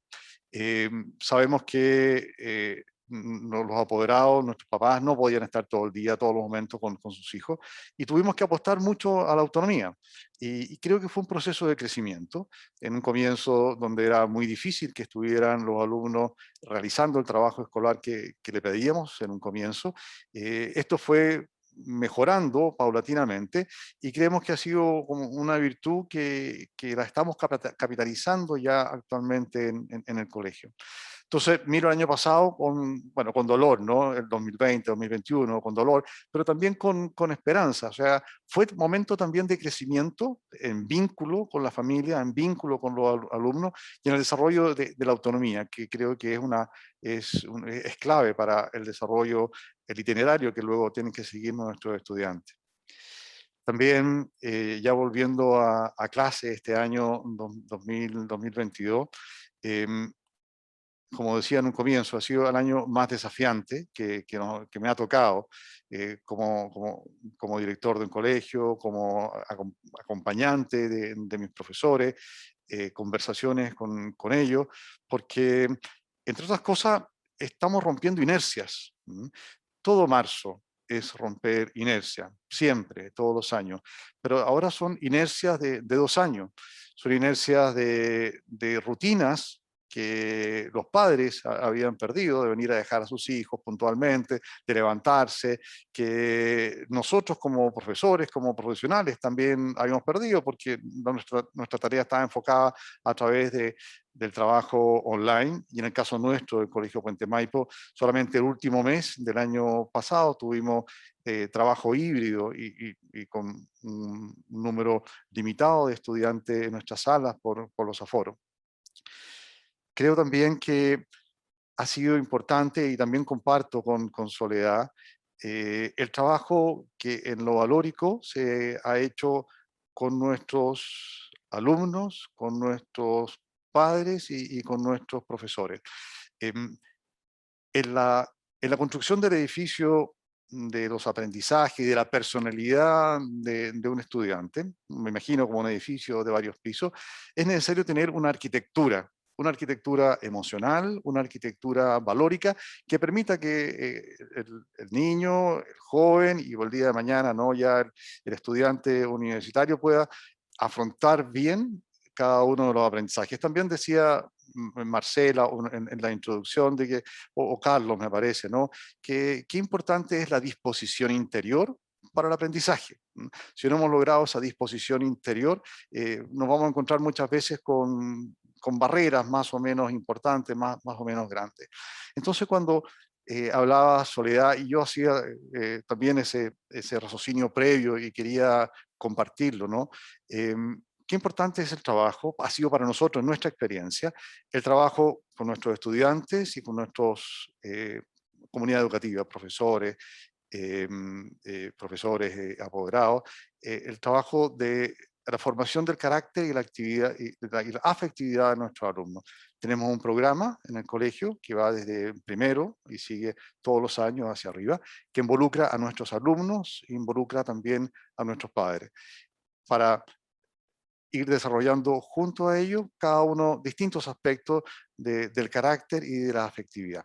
Sabemos que los apoderados, nuestros papás, no podían estar todo el día, todos los momentos con sus hijos, y tuvimos que apostar mucho a la autonomía. Y creo que fue un proceso de crecimiento, en un comienzo donde era muy difícil que estuvieran los alumnos realizando el trabajo escolar que le pedíamos en un comienzo. Esto fue mejorando paulatinamente, y creemos que ha sido como una virtud que la estamos capitalizando ya actualmente en el colegio. Entonces, miro el año pasado con dolor, ¿no? El 2020, 2021, con dolor, pero también con esperanza. O sea, fue momento también de crecimiento en vínculo con la familia, en vínculo con los alumnos y en el desarrollo de la autonomía, que creo que es clave para el desarrollo, el itinerario que luego tienen que seguir nuestros estudiantes. También, ya volviendo a clase este año 2022, como decía en un comienzo, ha sido el año más desafiante que me ha tocado, como director de un colegio, como acompañante de mis profesores, conversaciones con ellos, porque, entre otras cosas, estamos rompiendo inercias. Todo marzo es romper inercia, siempre, todos los años, pero ahora son inercias de 2 años, son inercias de rutinas que los padres habían perdido, de venir a dejar a sus hijos puntualmente, de levantarse, que nosotros como profesores, como profesionales también habíamos perdido, porque nuestra tarea estaba enfocada a través del trabajo online, y en el caso nuestro, del Colegio Puente Maipo, solamente el último mes del año pasado tuvimos trabajo híbrido y con un número limitado de estudiantes en nuestras salas por los aforos. Creo también que ha sido importante, y también comparto con Soledad, el trabajo que en lo valórico se ha hecho con nuestros alumnos, con nuestros padres y con nuestros profesores. Em, en la construcción del edificio de los aprendizajes y de la personalidad de un estudiante, me imagino como un edificio de varios pisos, es necesario tener una arquitectura emocional, una arquitectura valórica que permita que el niño, el joven y el día de mañana, ¿no? Ya el estudiante universitario pueda afrontar bien cada uno de los aprendizajes. También decía Marcela en la introducción o Carlos, me parece, ¿no? Que qué importante es la disposición interior para el aprendizaje. Si no hemos logrado esa disposición interior, nos vamos a encontrar muchas veces con barreras más o menos importantes, más o menos grandes. Entonces, cuando hablaba Soledad, y yo hacía también ese raciocinio previo y quería compartirlo, ¿no? qué importante es el trabajo, ha sido para nosotros, nuestra experiencia, el trabajo con nuestros estudiantes y con nuestros comunidad educativa, profesores, apoderados, el trabajo de la formación del carácter y la actividad y la afectividad de nuestros alumnos. Tenemos un programa en el colegio que va desde primero y sigue todos los años hacia arriba, que involucra a nuestros alumnos, involucra también a nuestros padres, para ir desarrollando junto a ellos cada uno distintos aspectos del carácter y de la afectividad.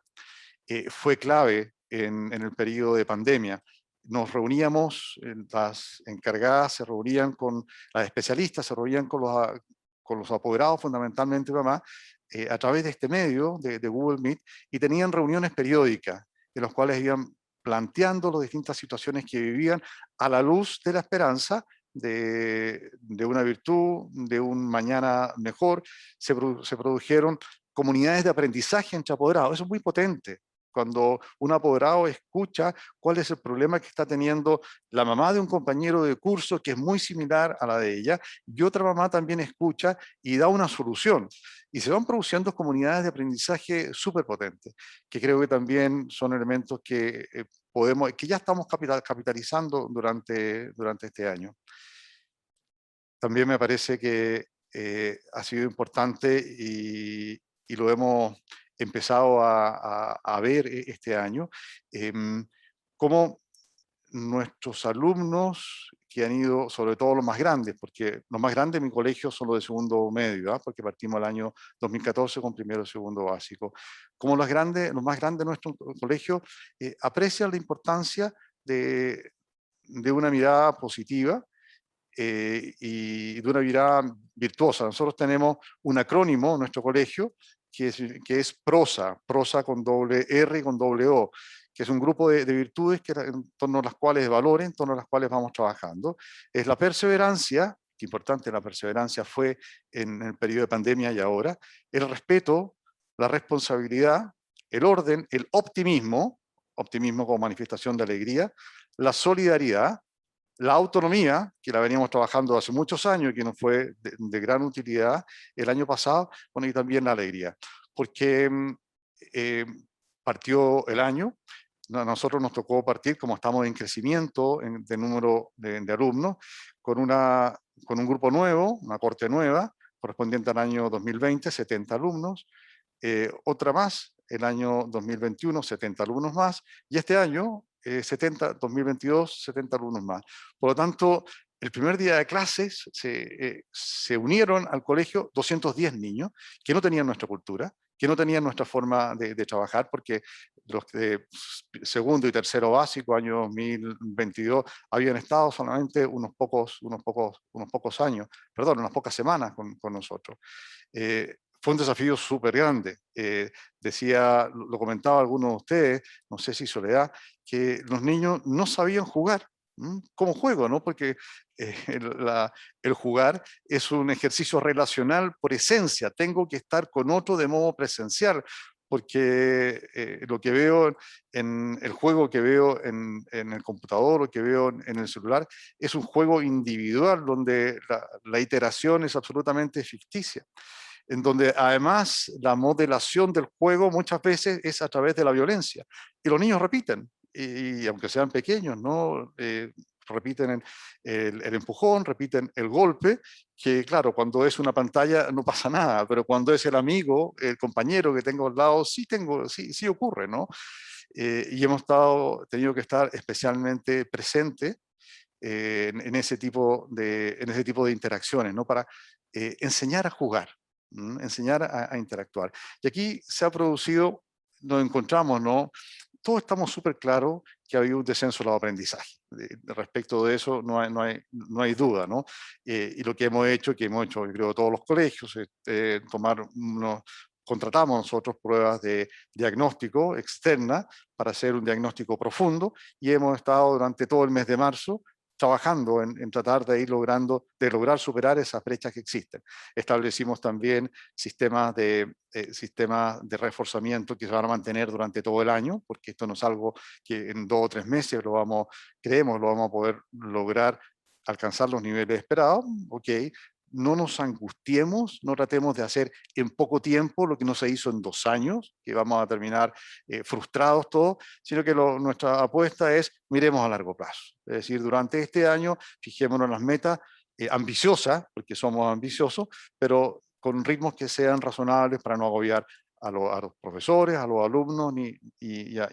Fue clave en el periodo de pandemia. Nos reuníamos, las encargadas se reunían con las especialistas, se reunían con los apoderados, fundamentalmente mamá, a través de este medio, de Google Meet, y tenían reuniones periódicas, en las cuales iban planteando las distintas situaciones que vivían a la luz de la esperanza de una virtud, de un mañana mejor. Se produjeron comunidades de aprendizaje entre apoderados. Eso es muy potente. Cuando un apoderado escucha cuál es el problema que está teniendo la mamá de un compañero de curso que es muy similar a la de ella, y otra mamá también escucha y da una solución. Y se van produciendo comunidades de aprendizaje súper potentes, que creo que también son elementos que que ya estamos capitalizando durante este año. También me parece que ha sido importante y lo hemos empezado a ver este año, cómo nuestros alumnos que han ido, sobre todo los más grandes, porque los más grandes de mi colegio son los de segundo medio, ¿ah? Porque partimos el año 2014 con primero y segundo básico. Como los más grandes de nuestro colegio aprecian la importancia de una mirada positiva, y de una mirada virtuosa. Nosotros tenemos un acrónimo en nuestro colegio que es PROSA, PROSA con doble R y con doble O, que es un grupo de virtudes en torno a las cuales, de valores, en torno a las cuales vamos trabajando. Es la perseverancia, que importante la perseverancia fue en el periodo de pandemia y ahora, el respeto, la responsabilidad, el orden, el optimismo, optimismo como manifestación de alegría, la solidaridad, la autonomía, que la veníamos trabajando hace muchos años y que nos fue de gran utilidad el año pasado, bueno, y también la alegría, porque eh, partió el año, a nosotros nos tocó partir, como estamos en crecimiento de número de alumnos, con un grupo nuevo, una corte nueva, correspondiente al año 2020, 70 alumnos, otra más, el año 2021, 70 alumnos más, y este año, 2022, 70 alumnos más. Por lo tanto, el primer día de clases se unieron al colegio 210 niños que no tenían nuestra cultura, que no tenían nuestra forma de trabajar, porque los de segundo y tercero básico, año 2022, habían estado solamente unos pocos años, perdón, unas pocas semanas con nosotros. Fue un desafío súper grande. Decía, lo comentaba alguno de ustedes, no sé si Soledad, que los niños no sabían jugar como juego, ¿no? Porque el jugar es un ejercicio relacional por esencia. Tengo que estar con otro de modo presencial, porque lo que veo en el juego que veo en el computador o que veo en el celular es un juego individual donde la iteración es absolutamente ficticia, en donde además la modelación del juego muchas veces es a través de la violencia. Y los niños repiten, y aunque sean pequeños, ¿no? Repiten el empujón, repiten el golpe, que claro, cuando es una pantalla no pasa nada, pero cuando es el amigo, el compañero que tengo al lado, sí ocurre, ¿no? Y hemos tenido que estar especialmente presentes en ese tipo de interacciones, ¿no? Para enseñar a jugar, enseñar a interactuar. Y aquí se ha producido, nos encontramos, ¿no? Todos estamos súper claros que ha habido un descenso en los aprendizajes. Respecto de eso no hay duda, ¿no? Y lo que hemos hecho, yo creo, todos los colegios, contratamos nosotros pruebas de diagnóstico externas para hacer un diagnóstico profundo, y hemos estado durante todo el mes de marzo trabajando en tratar de lograr superar esas brechas que existen. Establecimos también sistemas de reforzamiento que se van a mantener durante todo el año, porque esto no es algo que en 2 o 3 meses creemos lo vamos a poder lograr alcanzar los niveles esperados, ok, no nos angustiemos, no tratemos de hacer en poco tiempo lo que no se hizo en 2 años, que vamos a terminar frustrados todos, sino que nuestra apuesta es miremos a largo plazo. Es decir, durante este año fijémonos en las metas ambiciosas, porque somos ambiciosos, pero con ritmos que sean razonables para no agobiar a los profesores, a los alumnos, ni a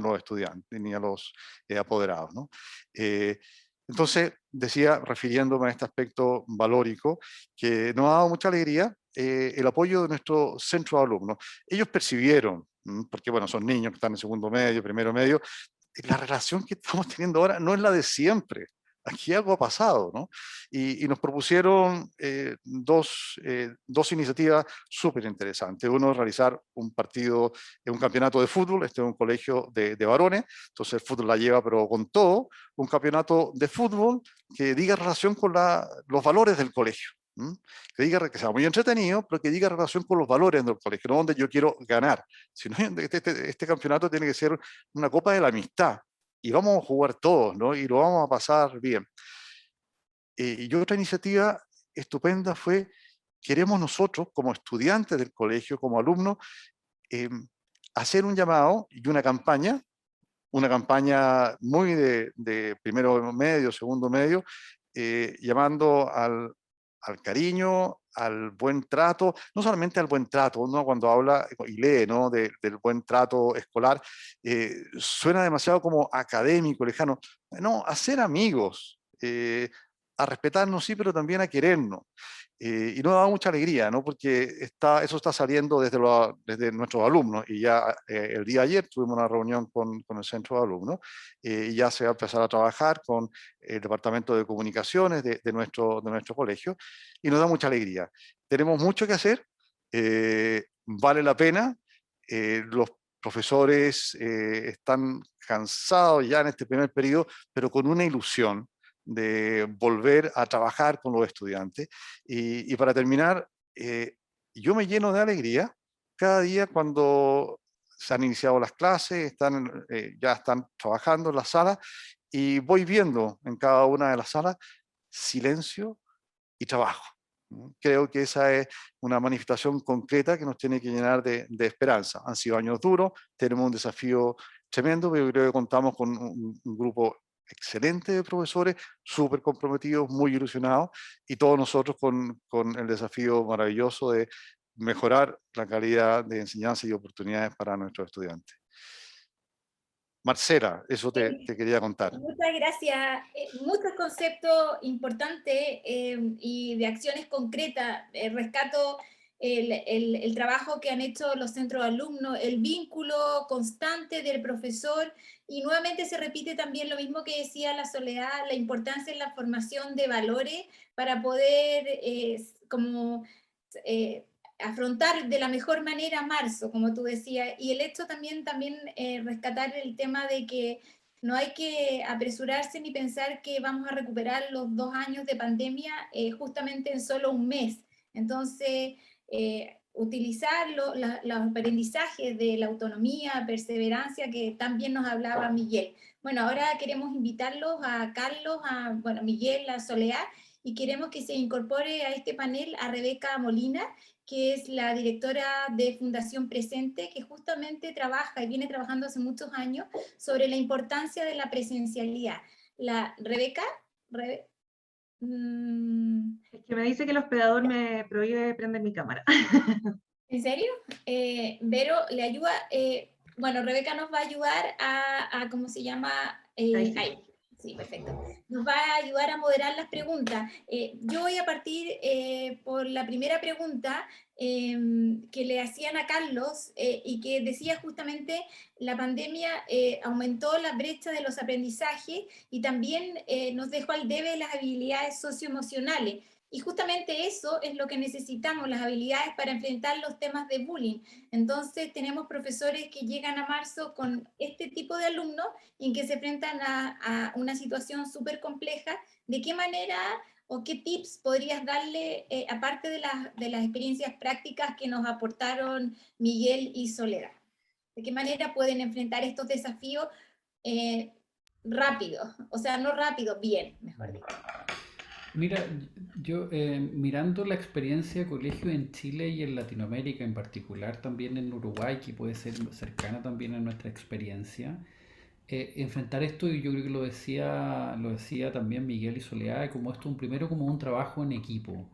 los estudiantes, ni a los apoderados, ¿no? Entonces, decía, refiriéndome a este aspecto valórico, que nos ha dado mucha alegría el apoyo de nuestro centro de alumnos. Ellos percibieron, porque bueno, son niños que están en segundo medio, primero medio, la relación que estamos teniendo ahora no es la de siempre. Aquí algo ha pasado, ¿no? Y nos propusieron dos iniciativas súper interesantes. Uno, realizar un partido, un campeonato de fútbol. Este es un colegio de varones, entonces el fútbol la lleva, pero con todo, un campeonato de fútbol que diga relación con los valores del colegio. Que diga que sea muy entretenido, pero que diga relación con los valores del colegio, no donde yo quiero ganar. Sino este campeonato tiene que ser una copa de la amistad, y vamos a jugar todos, ¿no? Y lo vamos a pasar bien. Y otra iniciativa estupenda fue, queremos nosotros, como estudiantes del colegio, como alumnos, hacer un llamado y una campaña muy de primero medio, segundo medio, llamando al cariño, al buen trato, no solamente al buen trato, uno cuando habla y lee, ¿no?, del buen trato escolar, suena demasiado como académico, lejano. No, a ser amigos, a respetarnos, sí, pero también a querernos. Y nos da mucha alegría, ¿no?, porque eso está saliendo desde nuestros alumnos, y ya el día de ayer tuvimos una reunión con el centro de alumnos, y ya se va a empezar a trabajar con el departamento de comunicaciones de nuestro colegio, y nos da mucha alegría. Tenemos mucho que hacer, vale la pena, los profesores están cansados ya en este primer periodo, pero con una ilusión de volver a trabajar con los estudiantes. Y para terminar, yo me lleno de alegría cada día cuando se han iniciado las clases, ya están trabajando en las salas, y voy viendo en cada una de las salas silencio y trabajo. Creo que esa es una manifestación concreta que nos tiene que llenar de esperanza. Han sido años duros, tenemos un desafío tremendo, pero yo creo que contamos con un grupo excelente de profesores, súper comprometidos, muy ilusionados, y todos nosotros con el desafío maravilloso de mejorar la calidad de enseñanza y oportunidades para nuestros estudiantes. Marcela, eso te quería contar. Muchas gracias. Muchos conceptos importantes y de acciones concretas. Rescato el trabajo que han hecho los centros de alumnos, el vínculo constante del profesor, y nuevamente se repite también lo mismo que decía la Soledad, la importancia en la formación de valores para poder afrontar de la mejor manera marzo, como tú decías, y el hecho también rescatar el tema de que no hay que apresurarse ni pensar que vamos a recuperar los 2 años de pandemia justamente en solo un mes. Entonces, utilizar los aprendizajes de la autonomía, perseverancia, que también nos hablaba Miguel. Bueno, ahora queremos invitarlos a Carlos, Miguel, a Soledad, y queremos que se incorpore a este panel a Rebeca Molina, que es la directora de Fundación Presente, que justamente trabaja y viene trabajando hace muchos años sobre la importancia de la presencialidad. Rebeca. Es que me dice que el hospedador me prohíbe prender mi cámara. ¿En serio? Vero le ayuda. Rebeca nos va a ayudar a ¿cómo se llama? Ahí. Sí, perfecto. Nos va a ayudar a moderar las preguntas. Yo voy a partir por la primera pregunta que le hacían a Carlos y que decía justamente la pandemia aumentó la brecha de los aprendizajes y también nos dejó al debe las habilidades socioemocionales. Y justamente eso es lo que necesitamos, las habilidades para enfrentar los temas de bullying. Entonces tenemos profesores que llegan a marzo con este tipo de alumnos y en que se enfrentan a una situación súper compleja. ¿De qué manera o qué tips podrías darle, aparte de las experiencias prácticas que nos aportaron Miguel y Soledad? ¿De qué manera pueden enfrentar estos desafíos rápido? O sea, no rápido, bien, mejor dicho. Mira, yo mirando la experiencia de colegio en Chile y en Latinoamérica, en particular también en Uruguay, que puede ser cercana también a nuestra experiencia, enfrentar esto, y yo creo que lo decía también Miguel y Soledad, como esto, primero como un trabajo en equipo.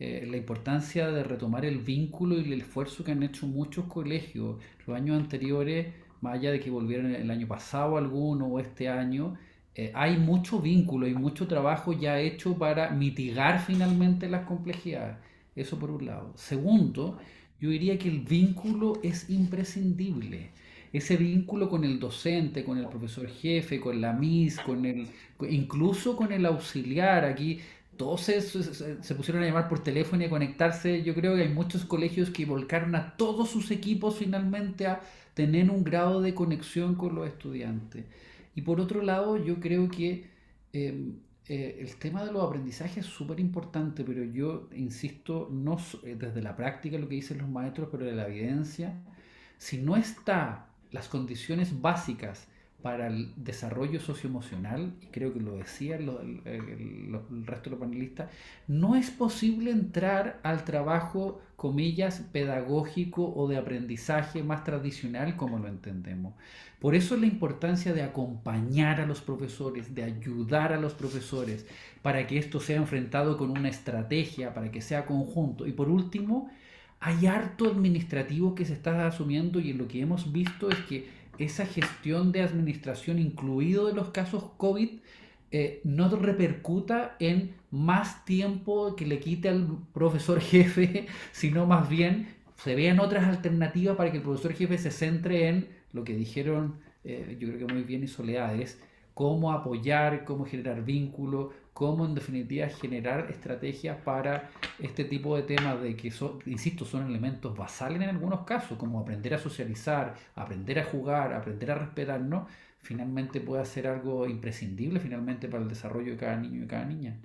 La importancia de retomar el vínculo y el esfuerzo que han hecho muchos colegios los años anteriores, más allá de que volvieron el año pasado alguno o este año, hay mucho vínculo y mucho trabajo ya hecho para mitigar finalmente las complejidades. Eso por un lado. Segundo, yo diría que el vínculo es imprescindible. Ese vínculo con el docente, con el profesor jefe, con la MIS, incluso con el auxiliar. Aquí todos se pusieron a llamar por teléfono y a conectarse. Yo creo que hay muchos colegios que volcaron a todos sus equipos finalmente a tener un grado de conexión con los estudiantes. Y por otro lado, yo creo que el tema de los aprendizajes es súper importante, pero yo insisto, no desde la práctica lo que dicen los maestros, pero de la evidencia, si no está las condiciones básicas para el desarrollo socioemocional, y creo que lo decían el resto de los panelistas, no es posible entrar al trabajo, comillas, pedagógico o de aprendizaje más tradicional como lo entendemos. Por eso la importancia de acompañar a los profesores, de ayudar a los profesores, para que esto sea enfrentado con una estrategia, para que sea conjunto. Y por último, hay harto administrativo que se está asumiendo, y en lo que hemos visto es que esa gestión de administración, incluido de los casos COVID, no repercuta en más tiempo que le quite al profesor jefe, sino más bien se vean otras alternativas para que el profesor jefe se centre en lo que dijeron, yo creo que muy bien, y Soledad, es cómo apoyar, cómo generar vínculo, cómo en definitiva generar estrategias para este tipo de temas de que, insisto, son elementos basales en algunos casos, como aprender a socializar, aprender a jugar, aprender a respetarnos, finalmente puede ser algo imprescindible finalmente para el desarrollo de cada niño y cada niña.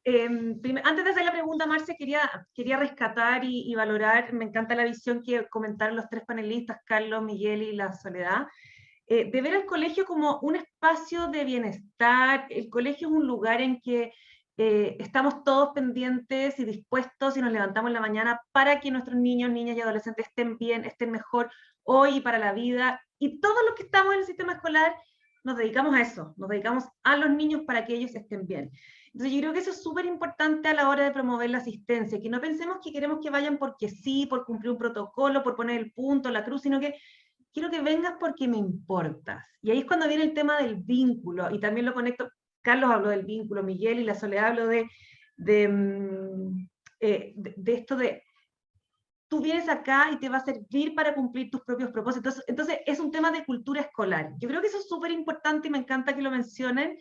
Antes de hacer la pregunta, Marce, quería rescatar y valorar, me encanta la visión que comentaron los tres panelistas, Carlos, Miguel y la Soledad, de ver al colegio como un espacio de bienestar. El colegio es un lugar en que estamos todos pendientes y dispuestos y nos levantamos en la mañana para que nuestros niños, niñas y adolescentes estén bien, estén mejor hoy y para la vida. Y todos los que estamos en el sistema escolar nos dedicamos a eso, nos dedicamos a los niños para que ellos estén bien. Entonces yo creo que eso es súper importante a la hora de promover la asistencia, que no pensemos que queremos que vayan porque sí, por cumplir un protocolo, por poner el punto, la cruz, sino que quiero que vengas porque me importas. Y ahí es cuando viene el tema del vínculo, y también lo conecto, Carlos habló del vínculo, Miguel y la Soledad habló de esto de, tú vienes acá y te va a servir para cumplir tus propios propósitos. Entonces es un tema de cultura escolar. Yo creo que eso es súper importante y me encanta que lo mencionen,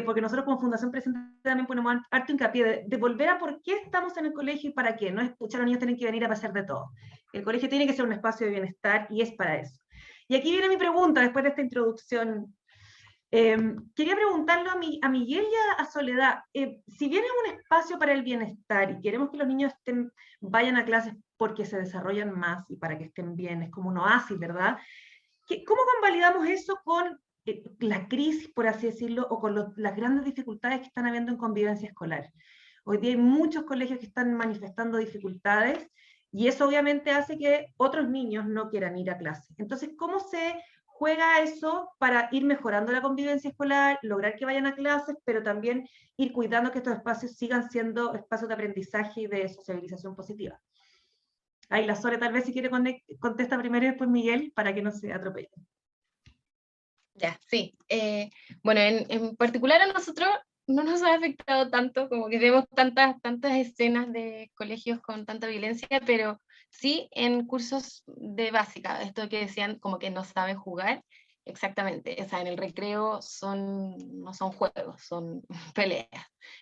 porque nosotros como Fundación Presente también ponemos harto hincapié de volver a por qué estamos en el colegio y para qué. No es escuchar a los niños tienen que venir a pasar de todo. El colegio tiene que ser un espacio de bienestar y es para eso. Y aquí viene mi pregunta después de esta introducción. Quería preguntarle a Miguel y a Soledad, si bien es un espacio para el bienestar y queremos que los niños vayan a clases porque se desarrollan más y para que estén bien, es como un oasis, ¿verdad? ¿Cómo convalidamos eso con la crisis, por así decirlo, o con las grandes dificultades que están habiendo en convivencia escolar? Hoy día hay muchos colegios que están manifestando dificultades y eso obviamente hace que otros niños no quieran ir a clase. Entonces, ¿cómo se juega eso para ir mejorando la convivencia escolar, lograr que vayan a clases, pero también ir cuidando que estos espacios sigan siendo espacios de aprendizaje y de sociabilización positiva? Ahí la Sole tal vez si quiere contesta primero y después Miguel para que no se atropellen. Ya, sí. Bueno, en particular a nosotros no nos ha afectado tanto, como que vemos tantas escenas de colegios con tanta violencia, pero sí en cursos de básica, esto que decían como que no saben jugar, exactamente, o sea, en el recreo no son juegos, son peleas.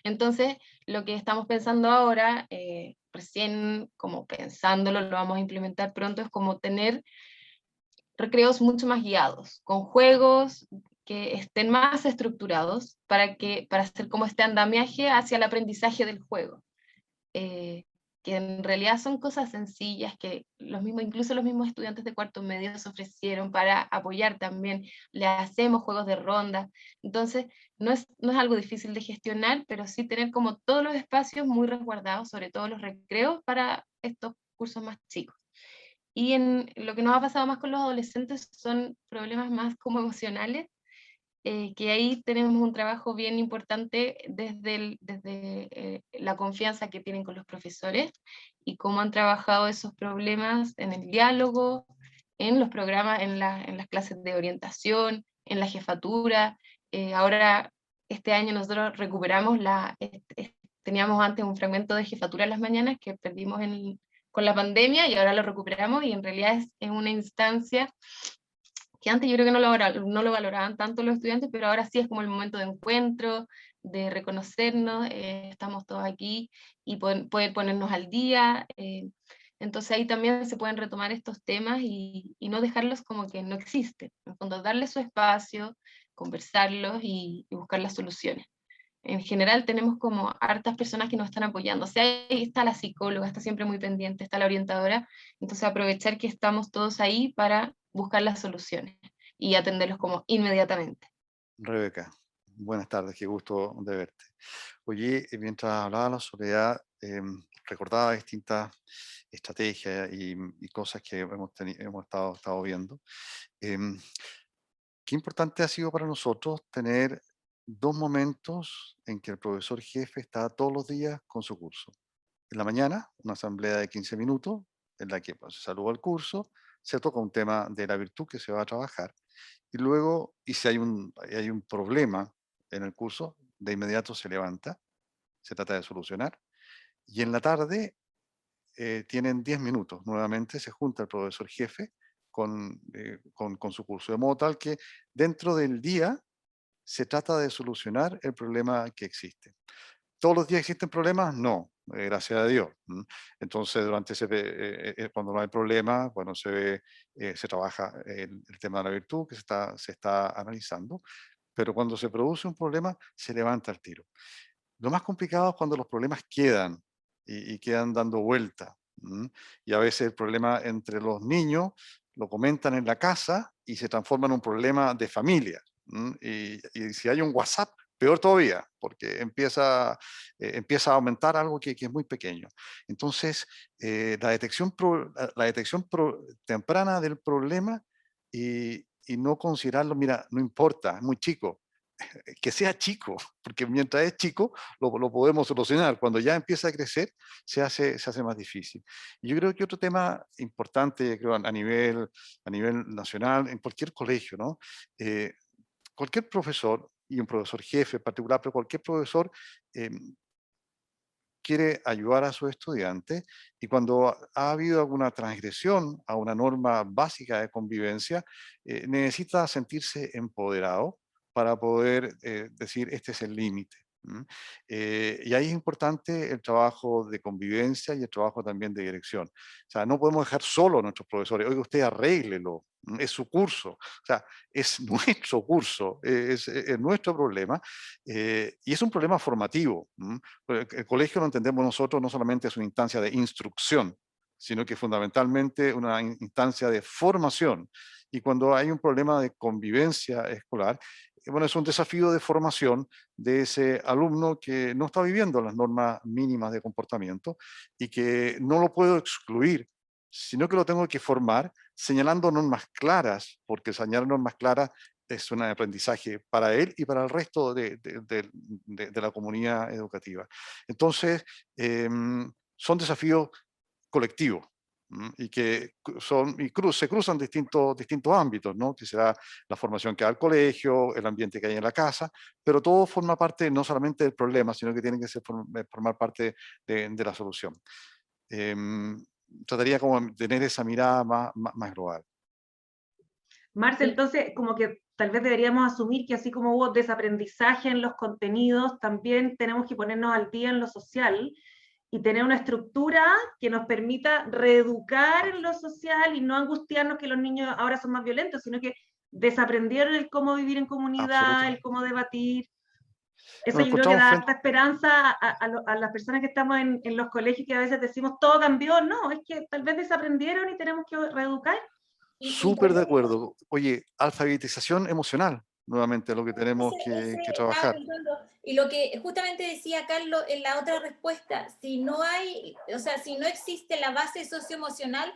Entonces, lo que estamos pensando ahora, recién como pensándolo, lo vamos a implementar pronto, es como tener recreos mucho más guiados, con juegos que estén más estructurados para hacer como este andamiaje hacia el aprendizaje del juego. que en realidad son cosas sencillas que incluso los mismos estudiantes de cuarto medio se ofrecieron para apoyar también. Le hacemos juegos de ronda, entonces no es algo difícil de gestionar, pero sí tener como todos los espacios muy resguardados, sobre todo los recreos para estos cursos más chicos. Y en lo que nos ha pasado más con los adolescentes son problemas más como emocionales, que ahí tenemos un trabajo bien importante desde la confianza que tienen con los profesores y cómo han trabajado esos problemas en el diálogo, en los programas, en las clases de orientación, en la jefatura. Ahora, este año nosotros recuperamos teníamos antes un fragmento de jefatura en las mañanas que perdimos con la pandemia y ahora lo recuperamos y en realidad es una instancia que antes yo creo que no lo valoraban tanto los estudiantes, pero ahora sí es como el momento de encuentro, de reconocernos, estamos todos aquí y poder ponernos al día. Entonces ahí también se pueden retomar estos temas y no dejarlos como que no existen. En el fondo, darles su espacio, conversarlos y buscar las soluciones. En general tenemos como hartas personas que nos están apoyando. O sea, ahí está la psicóloga, está siempre muy pendiente, está la orientadora. Entonces aprovechar que estamos todos ahí para buscar las soluciones y atenderlos como inmediatamente. Rebeca, buenas tardes, qué gusto de verte. Oye, mientras hablaba la Soledad, recordaba distintas estrategias y cosas que hemos estado viendo. Em, Qué importante ha sido para nosotros tener 2 momentos en que el profesor jefe está todos los días con su curso. En la mañana, una asamblea de 15 minutos, en la que pues, se saluda el curso, se toca un tema de la virtud que se va a trabajar, y luego, y si hay un problema en el curso, de inmediato se levanta, se trata de solucionar, y en la tarde tienen 10 minutos. Nuevamente se junta el profesor jefe con su curso, de modo tal que dentro del día se trata de solucionar el problema que existe. ¿Todos los días existen problemas? No, gracias a Dios. Entonces, cuando no hay problema, bueno, se trabaja el tema de la virtud que se está analizando, pero cuando se produce un problema, se levanta el tiro. Lo más complicado es cuando los problemas quedan y quedan dando vuelta. Y a veces el problema entre los niños lo comentan en la casa y se transforma en un problema de familia. Y si hay un WhatsApp, peor todavía, porque empieza a aumentar algo que es muy pequeño. Entonces, la detección temprana del problema y no considerarlo, mira, no importa, es muy chico, que sea chico, porque mientras es chico lo podemos solucionar. Cuando ya empieza a crecer, se hace más difícil. Y yo creo que otro tema importante, creo, a nivel nacional, en cualquier colegio, ¿no? Cualquier profesor, y un profesor jefe en particular, pero cualquier profesor eh, quiere ayudar a sus estudiantes y cuando ha habido alguna transgresión a una norma básica de convivencia, necesita sentirse empoderado para poder decir este es el límite. Y ahí es importante el trabajo de convivencia y el trabajo también de dirección. O sea, no podemos dejar solo a nuestros profesores, oiga, usted arréglelo, es su curso, o sea, es nuestro curso, es nuestro problema, y es un problema formativo. El colegio lo entendemos nosotros no solamente es una instancia de instrucción, sino que fundamentalmente una instancia de formación. Y cuando hay un problema de convivencia escolar, bueno, es un desafío de formación de ese alumno que no está viviendo las normas mínimas de comportamiento y que no lo puedo excluir, sino que lo tengo que formar señalando normas claras, porque señalar normas claras es un aprendizaje para él y para el resto de la comunidad educativa. Entonces, son desafíos colectivos y que se cruzan distintos ámbitos, ¿no? Que será la formación que da el colegio, el ambiente que hay en la casa, pero todo forma parte no solamente del problema, sino que tiene que formar parte de la solución. Trataría como de tener esa mirada más global. Marce, entonces, como que tal vez deberíamos asumir que así como hubo desaprendizaje en los contenidos, también tenemos que ponernos al día en lo social y tener una estructura que nos permita reeducar en lo social y no angustiarnos que los niños ahora son más violentos, sino que desaprendieron el cómo vivir en comunidad, el cómo debatir. Eso Nos yo creo que encontramos da frente, harta esperanza a las personas que estamos en los colegios, que a veces decimos todo cambió. No, es que tal vez desaprendieron y tenemos que reeducar. Y súper de también acuerdo. Oye, alfabetización emocional, nuevamente, lo que tenemos que trabajar. Fernando, y lo que justamente decía Carlos en la otra respuesta, si no hay, o sea, si no existe la base socioemocional,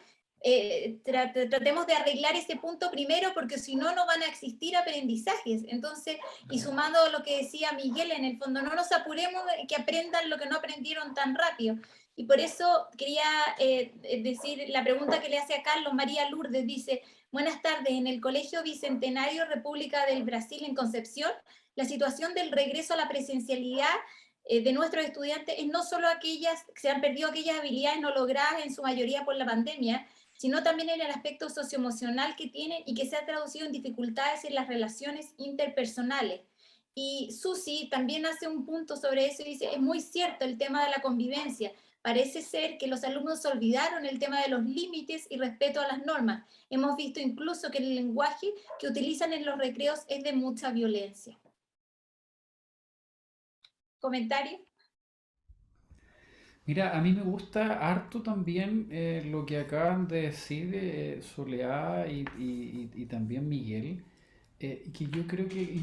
tratemos de arreglar ese punto primero, porque si no, no van a existir aprendizajes. Entonces, y sumando lo que decía Miguel, en el fondo, no nos apuremos que aprendan lo que no aprendieron tan rápido. Y por eso quería decir la pregunta que le hace a Carlos. María Lourdes dice: buenas tardes, en el Colegio Bicentenario República del Brasil en Concepción, la situación del regreso a la presencialidad de nuestros estudiantes es no solo aquellas, se han perdido aquellas habilidades no logradas en su mayoría por la pandemia, sino también en el aspecto socioemocional que tienen y que se ha traducido en dificultades en las relaciones interpersonales. Y Susi también hace un punto sobre eso y dice: es muy cierto el tema de la convivencia. Parece ser que los alumnos olvidaron el tema de los límites y respeto a las normas. Hemos visto incluso que el lenguaje que utilizan en los recreos es de mucha violencia. ¿Comentario? Mira, a mí me gusta harto también lo que acaban de decir Soledad y también Miguel, que yo creo que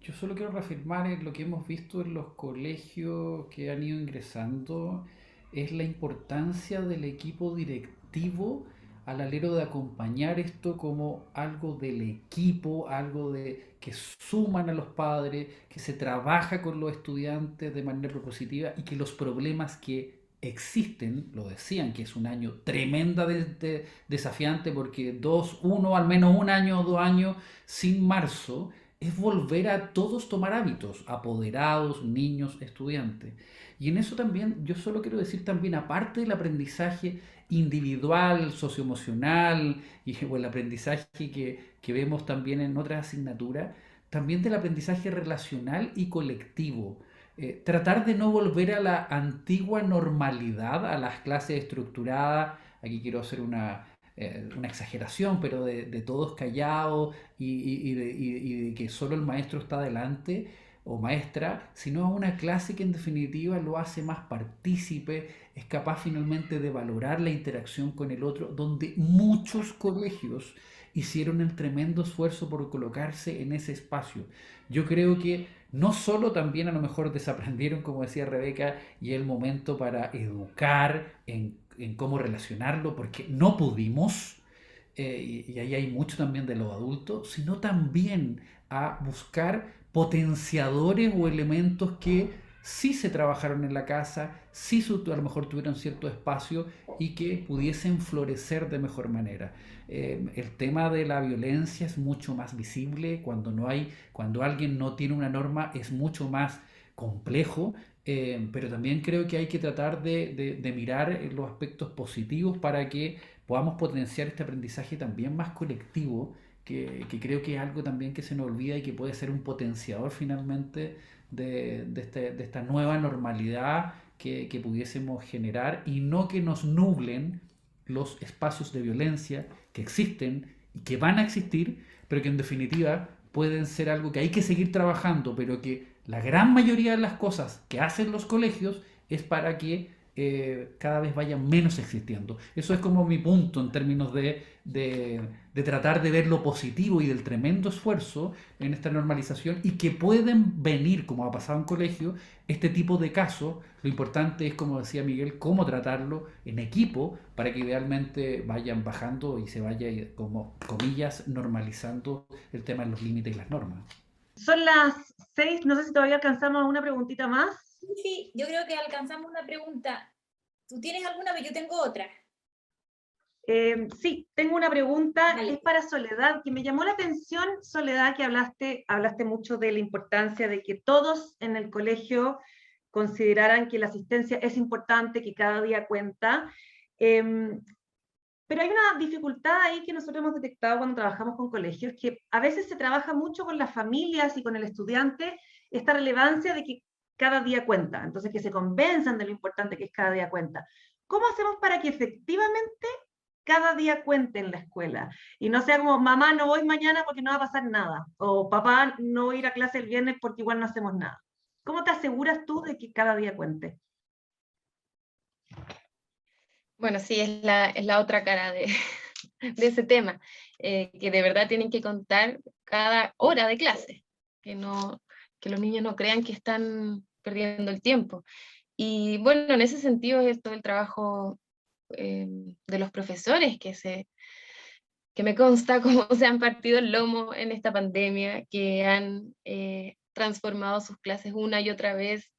yo solo quiero reafirmar lo que hemos visto en los colegios que han ido ingresando, es la importancia del equipo directivo al alero de acompañar esto como algo del equipo, algo de que suman a los padres, que se trabaja con los estudiantes de manera propositiva y que los problemas que existen, lo decían, que es un año tremendamente desafiante porque al menos un año o 2 años sin marzo, es volver a todos tomar hábitos, apoderados, niños, estudiantes. Y en eso también, yo solo quiero decir también, aparte del aprendizaje individual, socioemocional o el aprendizaje que vemos también en otras asignaturas, también del aprendizaje relacional y colectivo. Tratar de no volver a la antigua normalidad, a las clases estructuradas. Aquí quiero hacer una exageración, pero de todos callados y de que solo el maestro está delante o maestra, sino a una clase que en definitiva lo hace más partícipe, es capaz finalmente de valorar la interacción con el otro, donde muchos colegios hicieron el tremendo esfuerzo por colocarse en ese espacio. Yo creo que no solo también a lo mejor desaprendieron, como decía Rebeca, y el momento para educar en cómo relacionarlo, porque no pudimos, y ahí hay mucho también de los adultos, sino también a buscar potenciadores o elementos que sí se trabajaron en la casa, sí a lo mejor tuvieron cierto espacio y que pudiesen florecer de mejor manera. El tema de la violencia es mucho más visible cuando alguien no tiene una norma, es mucho más complejo, pero también creo que hay que tratar de mirar los aspectos positivos para que podamos potenciar este aprendizaje también más colectivo, que creo que es algo también que se nos olvida y que puede ser un potenciador finalmente de esta nueva normalidad que pudiésemos generar y no que nos nublen los espacios de violencia que existen y que van a existir, pero que en definitiva pueden ser algo que hay que seguir trabajando, pero que la gran mayoría de las cosas que hacen los colegios es para que cada vez vayan menos existiendo. Eso es como mi punto en términos de tratar de ver lo positivo y del tremendo esfuerzo en esta normalización y que pueden venir, como ha pasado en colegio, este tipo de casos. Lo importante es, como decía Miguel, cómo tratarlo en equipo para que idealmente vayan bajando y se vaya, como comillas, normalizando el tema de los límites y las normas. Son las 6, no sé si todavía alcanzamos una preguntita más. Sí, yo creo que alcanzamos una pregunta. ¿Tú tienes alguna? Pero yo tengo otra. Sí, tengo una pregunta, Vale. es para Soledad, que me llamó la atención, Soledad, que hablaste mucho de la importancia de que todos en el colegio consideraran que la asistencia es importante, que cada día cuenta. Pero hay una dificultad ahí que nosotros hemos detectado cuando trabajamos con colegios, que a veces se trabaja mucho con las familias y con el estudiante esta relevancia de que cada día cuenta, entonces que se convenzan de lo importante que es cada día cuenta. ¿Cómo hacemos para que efectivamente cada día cuente en la escuela? Y no sea como, mamá, no voy mañana porque no va a pasar nada, o papá, no voy a ir a clase el viernes porque igual no hacemos nada. ¿Cómo te aseguras tú de que cada día cuente? Bueno, sí, es la otra cara de ese tema, que de verdad tienen que contar cada hora de clase, que los niños no crean que están perdiendo el tiempo. Y bueno, en ese sentido es todo el trabajo de los profesores que me consta cómo se han partido el lomo en esta pandemia, que han transformado sus clases una y otra vez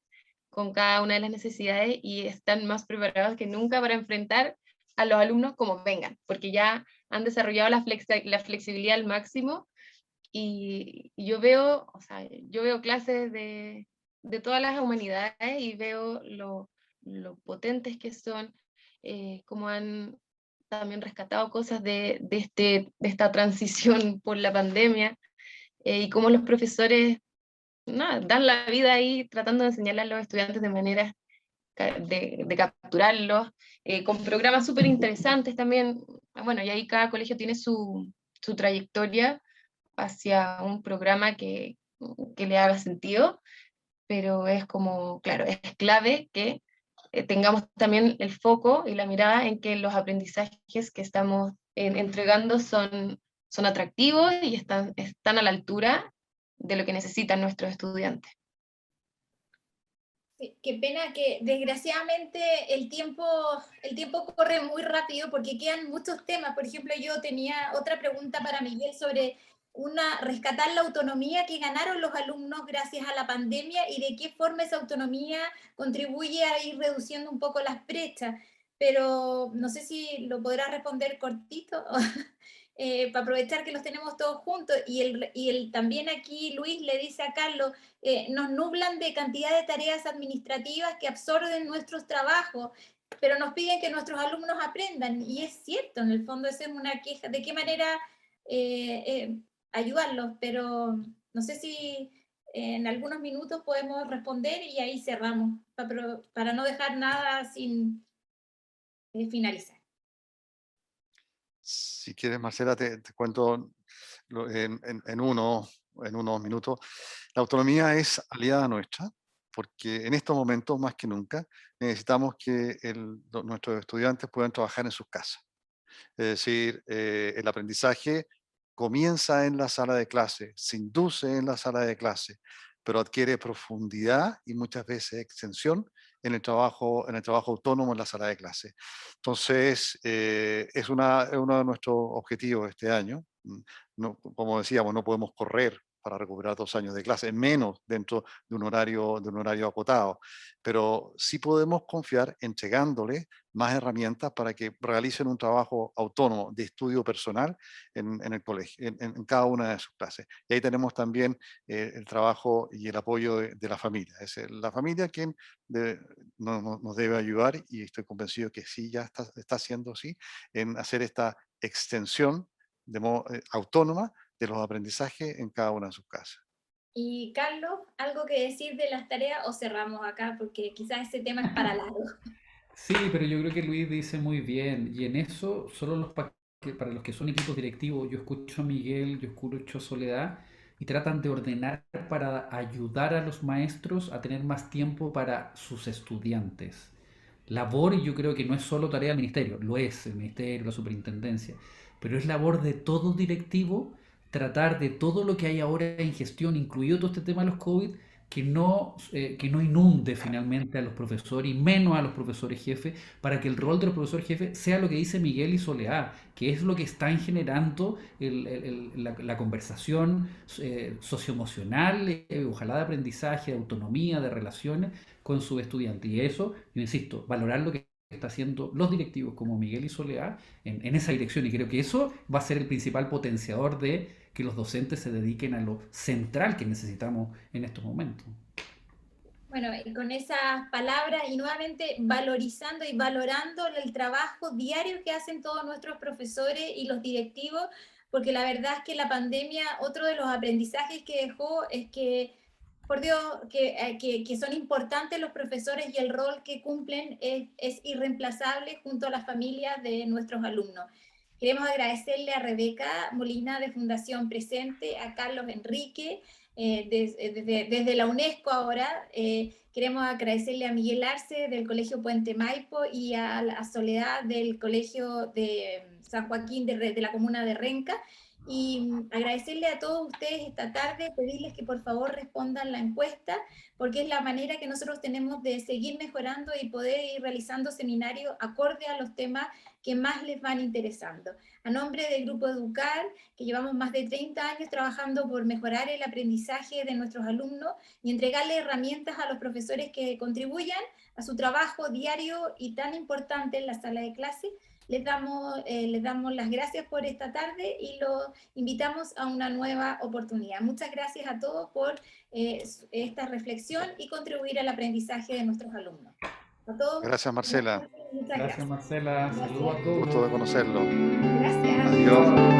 con cada una de las necesidades y están más preparados que nunca para enfrentar a los alumnos como vengan, porque ya han desarrollado la flexibilidad al máximo y yo veo clases de todas las humanidades y veo lo potentes que son, cómo han también rescatado cosas de esta transición por la pandemia, y cómo los profesores nada, dan la vida ahí tratando de enseñarle a los estudiantes de manera de capturarlos, con programas súper interesantes también. Bueno, y ahí cada colegio tiene su trayectoria hacia un programa que le haga sentido, pero es como, claro, es clave que tengamos también el foco y la mirada en que los aprendizajes que estamos entregando son atractivos y están a la altura de lo que necesitan nuestros estudiantes. Sí, qué pena que desgraciadamente el tiempo corre muy rápido porque quedan muchos temas. Por ejemplo, yo tenía otra pregunta para Miguel sobre rescatar la autonomía que ganaron los alumnos gracias a la pandemia y de qué forma esa autonomía contribuye a ir reduciendo un poco las brechas. Pero no sé si lo podrá responder cortito. Para aprovechar que los tenemos todos juntos. También aquí Luis le dice a Carlos, nos nublan de cantidad de tareas administrativas que absorben nuestros trabajos, pero nos piden que nuestros alumnos aprendan. Y es cierto, en el fondo esa es una queja. ¿De qué manera ayudarlos? Pero no sé si en algunos minutos podemos responder y ahí cerramos, para no dejar nada sin finalizar. Si quieres, Marcela, te cuento en unos minutos. La autonomía es aliada nuestra, porque en estos momentos, más que nunca, necesitamos que nuestros estudiantes puedan trabajar en sus casas. Es decir, el aprendizaje comienza en la sala de clase, se induce en la sala de clase, pero adquiere profundidad y muchas veces extensión en el trabajo autónomo en la sala de clase. Entonces, es uno de nuestros objetivos este año. No, como decíamos, no podemos correr para recuperar 2 años de clase, menos dentro de un horario acotado, pero sí podemos confiar entregándoles más herramientas para que realicen un trabajo autónomo de estudio personal en el colegio, en cada una de sus clases. Y ahí tenemos también el trabajo y el apoyo de la familia. Es la familia quien nos debe ayudar, y estoy convencido que sí, ya está haciendo así, en hacer esta extensión autónoma de los aprendizajes en cada una de sus casas. Y Carlos, ¿algo que decir de las tareas o cerramos acá? Porque quizás ese tema es para largo. Sí, pero yo creo que Luis dice muy bien, y en eso, solo para los que son equipos directivos, yo escucho a Miguel, yo escucho a Soledad, y tratan de ordenar para ayudar a los maestros a tener más tiempo para sus estudiantes. Labor, y yo creo que no es solo tarea del ministerio, lo es el ministerio, la superintendencia, pero es labor de todo directivo tratar de todo lo que hay ahora en gestión, incluido todo este tema de los COVID, que no inunde finalmente a los profesores y menos a los profesores jefes, para que el rol de los profesores jefes sea lo que dice Miguel y Soledad, que es lo que están generando la conversación socioemocional, ojalá de aprendizaje, de autonomía, de relaciones con sus estudiantes. Y eso, yo insisto, valorar lo que está haciendo los directivos como Miguel y Soledad en esa dirección, y creo que eso va a ser el principal potenciador de que los docentes se dediquen a lo central que necesitamos en estos momentos. Bueno, y con esas palabras y nuevamente valorizando y valorando el trabajo diario que hacen todos nuestros profesores y los directivos, porque la verdad es que la pandemia, otro de los aprendizajes que dejó es que, por Dios, que son importantes los profesores y el rol que cumplen es irreemplazable junto a las familias de nuestros alumnos. Queremos agradecerle a Rebeca Molina de Fundación Presente, a Carlos Enrique, desde la UNESCO ahora. Queremos agradecerle a Miguel Arce del Colegio Puente Maipo y a la Soledad del Colegio de San Joaquín de la comuna de Renca, y agradecerle a todos ustedes esta tarde, pedirles que por favor respondan la encuesta, porque es la manera que nosotros tenemos de seguir mejorando y poder ir realizando seminarios acorde a los temas que más les van interesando. A nombre del Grupo Educar, que llevamos más de 30 años trabajando por mejorar el aprendizaje de nuestros alumnos y entregarle herramientas a los profesores que contribuyan a su trabajo diario y tan importante en la sala de clase, les damos las gracias por esta tarde y los invitamos a una nueva oportunidad. Muchas gracias a todos por esta reflexión y contribuir al aprendizaje de nuestros alumnos. A todos. Gracias, Marcela. Muchas Gracias, gracias. Marcela. Saludos a Gusto de todos. conocerlo. Gracias. Adiós.